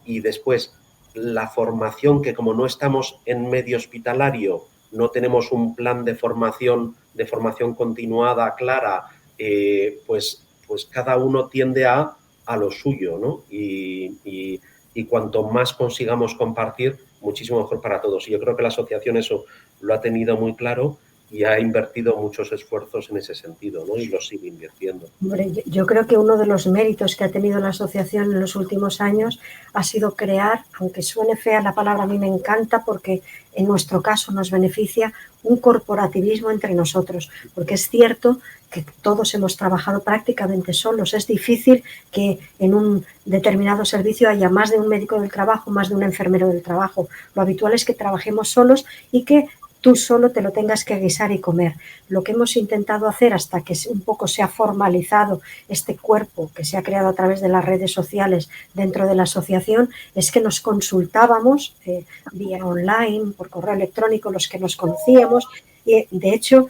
B: y después la formación, que como no estamos en medio hospitalario, no tenemos un plan de formación continuada, clara, pues cada uno tiende a lo suyo, ¿no? Y cuanto más consigamos compartir, muchísimo mejor para todos. Y yo creo que la asociación eso lo ha tenido muy claro y ha invertido muchos esfuerzos en ese sentido, ¿no? Y lo sigue invirtiendo.
C: Hombre, yo creo que uno de los méritos que ha tenido la asociación en los últimos años ha sido crear, aunque suene fea la palabra, a mí me encanta porque en nuestro caso nos beneficia, un corporativismo entre nosotros, porque es cierto que todos hemos trabajado prácticamente solos. Es difícil que en un determinado servicio haya más de un médico del trabajo, más de un enfermero del trabajo. Lo habitual es que trabajemos solos y que tú solo te lo tengas que guisar y comer. Lo que hemos intentado hacer hasta que un poco se ha formalizado este cuerpo que se ha creado a través de las redes sociales dentro de la asociación es que nos consultábamos vía online, por correo electrónico, los que nos conocíamos. Y de hecho,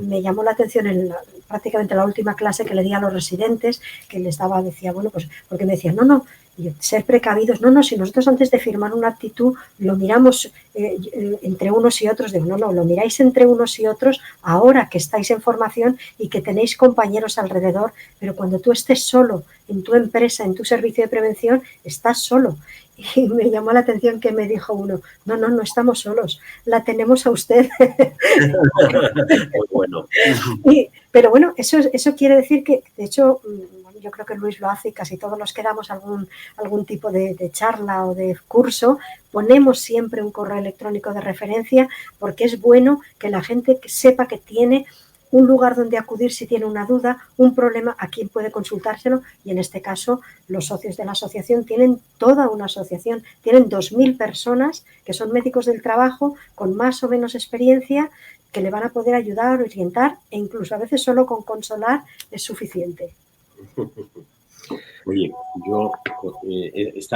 C: me llamó la atención en prácticamente la última clase que le di a los residentes, que les daba, decía, bueno, pues porque me decían, no, y ser precavidos, no, si nosotros antes de firmar una actitud lo miramos entre unos y otros, digo, no, lo miráis entre unos y otros ahora que estáis en formación y que tenéis compañeros alrededor, pero cuando tú estés solo en tu empresa, en tu servicio de prevención, estás solo. Y me llamó la atención que me dijo uno, no estamos solos, la tenemos a usted.
B: Muy bueno.
C: Pero bueno, eso quiere decir que, de hecho, yo creo que Luis lo hace y casi todos los que damos algún tipo de charla o de curso, ponemos siempre un correo electrónico de referencia porque es bueno que la gente sepa que tiene un lugar donde acudir si tiene una duda, un problema, a quién puede consultárselo y en este caso los socios de la asociación tienen toda una asociación, tienen 2.000 personas que son médicos del trabajo con más o menos experiencia que le van a poder ayudar, orientar e incluso a veces solo con consolar es suficiente.
A: Oye, yo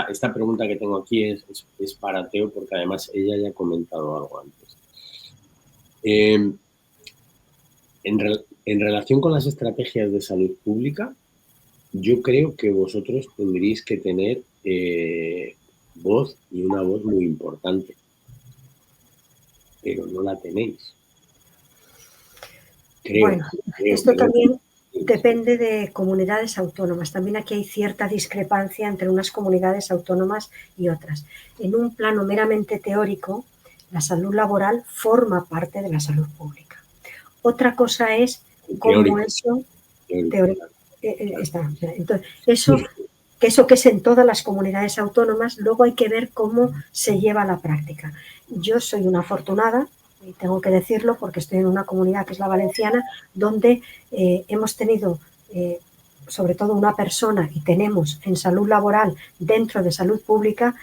A: esta pregunta que tengo aquí es para Teo porque además ella ya ha comentado algo antes. En relación con las estrategias de salud pública, yo creo que vosotros tendréis que tener voz y una voz muy importante, pero no la tenéis.
C: Bueno, esto también depende de comunidades autónomas. También aquí hay cierta discrepancia entre unas comunidades autónomas y otras. En un plano meramente teórico, la salud laboral forma parte de la salud pública. Otra cosa es cómo eso... Entonces, eso que es en todas las comunidades autónomas, luego hay que ver cómo se lleva a la práctica. Yo soy una afortunada, y tengo que decirlo porque estoy en una comunidad que es la valenciana, donde hemos tenido sobre todo una persona y tenemos en salud laboral dentro de salud pública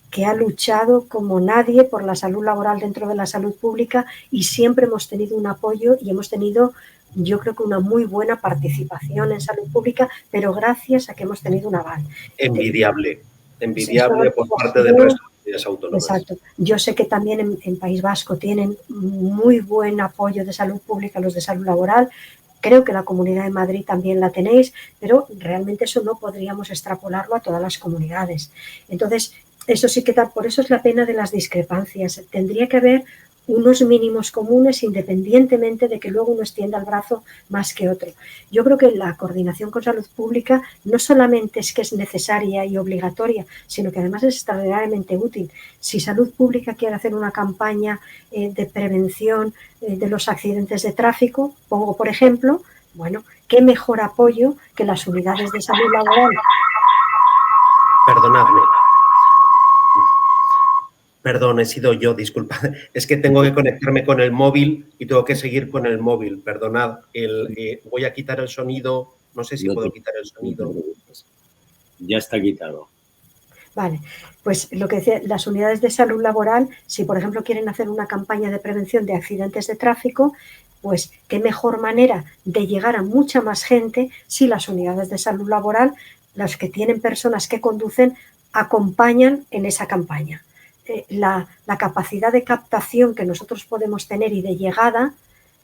C: que ha luchado como nadie por la salud laboral dentro de la salud pública y siempre hemos tenido un apoyo y hemos tenido, yo creo que una muy buena participación en salud pública, pero gracias a que hemos tenido un aval.
B: Envidiable por parte del resto de las autónomas.
C: Exacto. Yo sé que también en País Vasco tienen muy buen apoyo de salud pública los de salud laboral. Creo que la Comunidad de Madrid también la tenéis, pero realmente eso no podríamos extrapolarlo a todas las comunidades. Entonces, eso sí que por eso es la pena de las discrepancias. Tendría que haber unos mínimos comunes independientemente de que luego uno extienda el brazo más que otro. Yo creo que la coordinación con salud pública no solamente es que es necesaria y obligatoria, sino que además es extraordinariamente útil. Si salud pública quiere hacer una campaña de prevención de los accidentes de tráfico, pongo por ejemplo, bueno, qué mejor apoyo que las unidades de salud laboral.
B: Perdonadme. Perdón, he sido yo, disculpad. Es que tengo que conectarme con el móvil y tengo que seguir con el móvil. Perdonad, voy a quitar el sonido. No sé si puedo quitar el sonido.
A: Ya está quitado.
C: Vale, pues lo que decía, las unidades de salud laboral, si por ejemplo quieren hacer una campaña de prevención de accidentes de tráfico, pues qué mejor manera de llegar a mucha más gente si las unidades de salud laboral los que tienen personas que conducen, acompañan en esa campaña. La capacidad de captación que nosotros podemos tener y de llegada,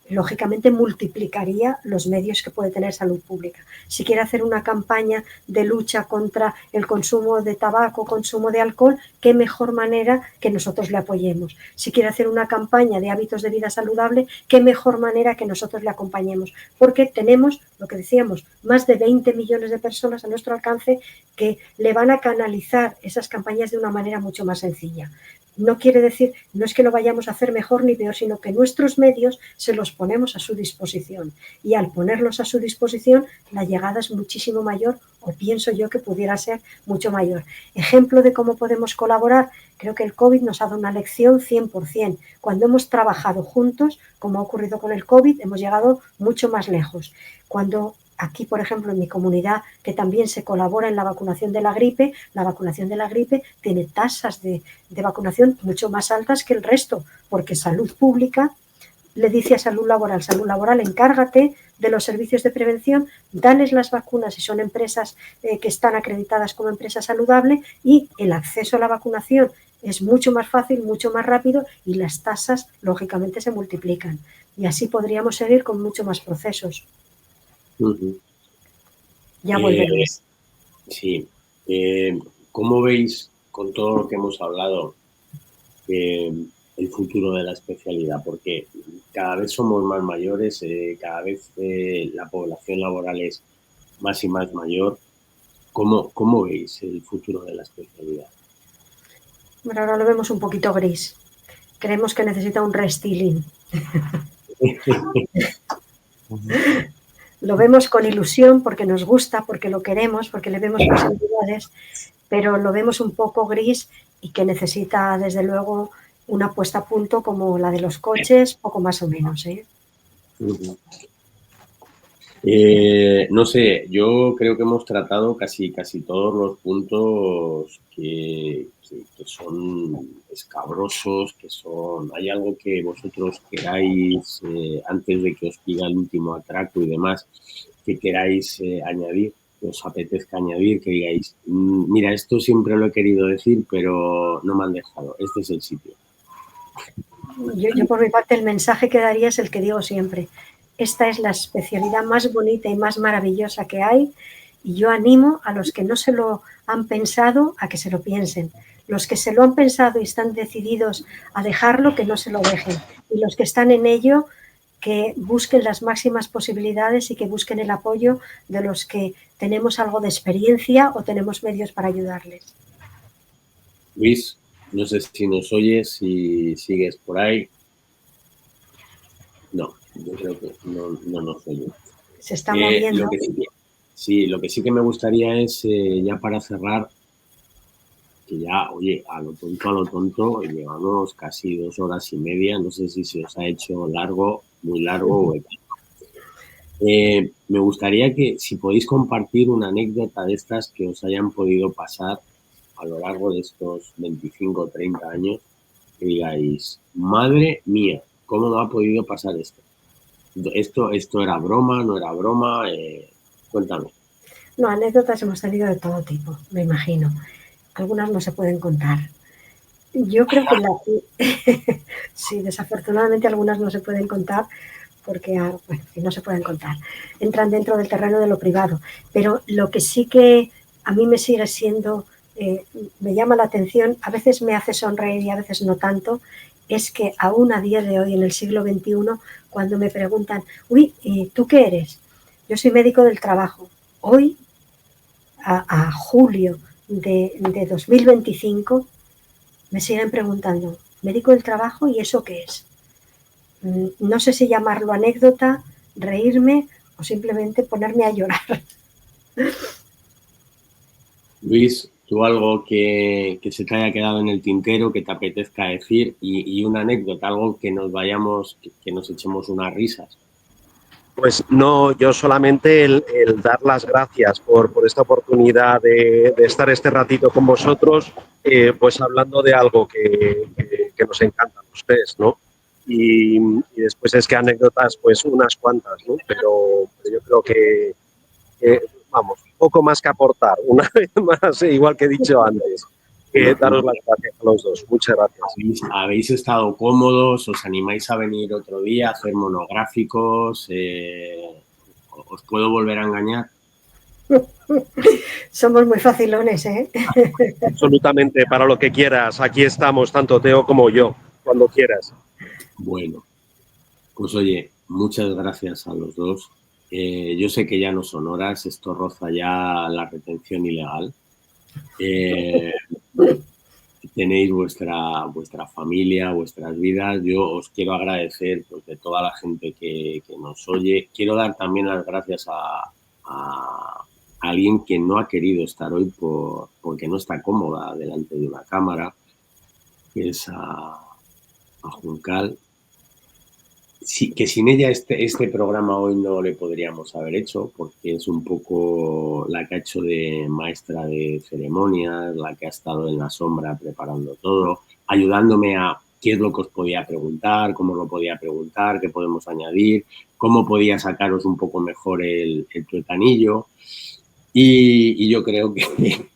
C: lógicamente multiplicaría los medios que puede tener Salud Pública. Si quiere hacer una campaña de lucha contra el consumo de tabaco, consumo de alcohol, qué mejor manera que nosotros le apoyemos. Si quiere hacer una campaña de hábitos de vida saludable, qué mejor manera que nosotros le acompañemos. Porque tenemos, lo que decíamos, más de 20 millones de personas a nuestro alcance que le van a canalizar esas campañas de una manera mucho más sencilla. No quiere decir, no es que lo vayamos a hacer mejor ni peor, sino que nuestros medios se los ponemos a su disposición. Y al ponerlos a su disposición, la llegada es muchísimo mayor, o pienso yo que pudiera ser mucho mayor. Ejemplo de cómo podemos colaborar, creo que el COVID nos ha dado una lección 100%. Cuando hemos trabajado juntos, como ha ocurrido con el COVID, hemos llegado mucho más lejos. Cuando aquí, por ejemplo, en mi comunidad, que también se colabora en la vacunación de la gripe tiene tasas de vacunación mucho más altas que el resto, porque Salud Pública le dice a Salud Laboral, encárgate de los servicios de prevención, dales las vacunas si son empresas que están acreditadas como empresa saludable, y el acceso a la vacunación es mucho más fácil, mucho más rápido, y las tasas, lógicamente, se multiplican. Y así podríamos seguir con mucho más procesos. Ya volveremos.
A: Sí. ¿Cómo veis, con todo lo que hemos hablado, el futuro de la especialidad? Porque cada vez somos más mayores, cada vez la población laboral es más y más mayor. ¿Cómo veis el futuro de la especialidad?
C: Bueno, ahora lo vemos un poquito gris. Creemos que necesita un restyling. Lo vemos con ilusión porque nos gusta, porque lo queremos, porque le vemos posibilidades, pero lo vemos un poco gris y que necesita, desde luego, una puesta a punto como la de los coches, poco más o menos.
A: No sé, yo creo que hemos tratado casi todos los puntos que son escabrosos, que son... ¿Hay algo que vosotros queráis, antes de que os pida el último atraco y demás, que queráis añadir, que os apetezca añadir, que digáis, mira, esto siempre lo he querido decir, pero no me han dejado, este es el sitio?
C: Yo por mi parte el mensaje que daría es el que digo siempre. Esta es la especialidad más bonita y más maravillosa que hay, y yo animo a los que no se lo han pensado a que se lo piensen. Los que se lo han pensado y están decididos a dejarlo, que no se lo dejen. Y los que están en ello, que busquen las máximas posibilidades y que busquen el apoyo de los que tenemos algo de experiencia o tenemos medios para ayudarles.
A: Luis, no sé si nos oyes, si sigues por ahí. No, yo creo que no nos oye.
C: Se está moviendo.
A: Lo que sí que me gustaría es, ya para cerrar, que ya, oye, a lo tonto, llevamos casi 2 horas y media. No sé si se os ha hecho largo, muy largo. Me gustaría que, si podéis compartir una anécdota de estas que os hayan podido pasar a lo largo de estos 25 o 30 años, que digáis, madre mía, ¿cómo me ha podido pasar esto? ¿Esto era broma, no era broma? Cuéntame.
C: No, anécdotas hemos tenido de todo tipo, me imagino. Algunas no se pueden contar. Yo creo que sí, desafortunadamente algunas no se pueden contar porque, bueno, no se pueden contar. Entran dentro del terreno de lo privado. Pero lo que sí que a mí me sigue siendo, me llama la atención, a veces me hace sonreír y a veces no tanto, es que aún a día de hoy, en el siglo XXI, cuando me preguntan, uy, ¿tú qué eres? Yo soy médico del trabajo. Hoy, a julio de 2025, me siguen preguntando, médico del trabajo, ¿y eso qué es? No sé si llamarlo anécdota, reírme o simplemente ponerme a llorar.
A: Luis, ¿tú algo que se te haya quedado en el tintero, que te apetezca decir, y una anécdota, algo que nos vayamos, que nos echemos unas risas?
B: Pues no, yo solamente el dar las gracias por esta oportunidad de estar este ratito con vosotros, pues hablando de algo que nos encanta a los tres, ¿no? Y después es que anécdotas, pues unas cuantas, ¿no? Pero yo creo que vamos, poco más que aportar, una vez más, igual que he dicho antes. Daros las gracias a los dos. Muchas gracias.
A: Habéis estado cómodos, os animáis a venir otro día a hacer monográficos. ¿Os puedo volver a engañar?
C: Somos muy facilones, ¿eh?
B: Absolutamente, para lo que quieras. Aquí estamos, tanto Teo como yo, cuando quieras.
A: Bueno, pues oye, muchas gracias a los dos. Yo sé que ya no son horas, esto roza ya la retención ilegal. Tenéis vuestra familia, vuestras vidas. Yo os quiero agradecer pues, de toda la gente que nos oye. Quiero dar también las gracias a alguien que no ha querido estar hoy porque no está cómoda delante de una cámara, que es a Juncal. Sí, que sin ella este programa hoy no le podríamos haber hecho, porque es un poco la que ha hecho de maestra de ceremonias, la que ha estado en la sombra preparando todo, ayudándome a qué es lo que os podía preguntar, cómo lo podía preguntar, qué podemos añadir, cómo podía sacaros un poco mejor el tuetanillo. Y yo creo que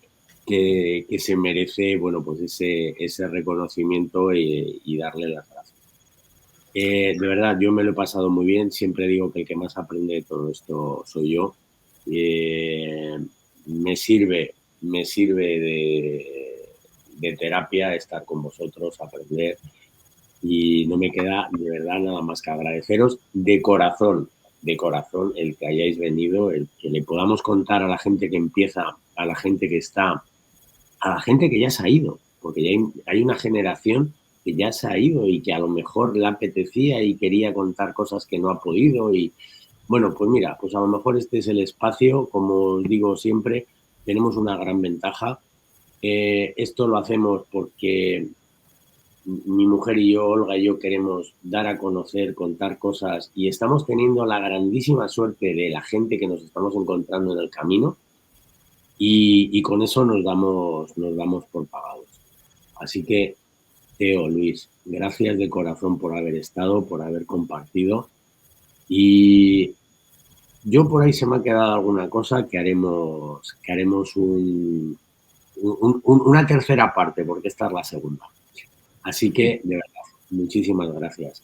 A: se merece, bueno, pues ese reconocimiento y darle las gracias. De verdad, yo me lo he pasado muy bien. Siempre digo que el que más aprende de todo esto soy yo. Me sirve de terapia estar con vosotros, aprender. Y no me queda de verdad nada más que agradeceros de corazón, el que hayáis venido, el que le podamos contar a la gente que empieza, a la gente que está, a la gente que ya se ha ido, porque ya hay una generación que ya se ha ido y que a lo mejor le apetecía y quería contar cosas que no ha podido. Y bueno, pues mira, pues a lo mejor este es el espacio, como os digo siempre, tenemos una gran ventaja. Esto lo hacemos porque mi mujer y yo, Olga y yo, queremos dar a conocer, contar cosas y estamos teniendo la grandísima suerte de la gente que nos estamos encontrando en el camino y con eso nos damos por pagados. Así que Teo, Luis, gracias de corazón por haber estado, por haber compartido. Y yo por ahí se me ha quedado alguna cosa que haremos una tercera parte, porque esta es la segunda. Así que, de verdad, muchísimas gracias.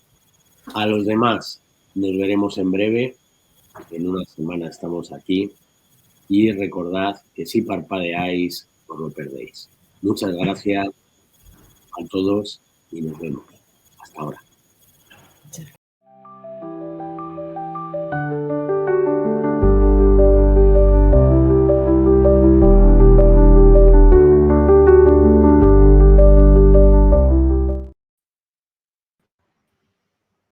A: A los demás, nos veremos en breve. En una semana estamos aquí. Y recordad que si parpadeáis, os lo perdéis. Muchas gracias a todos y nos vemos. Hasta ahora.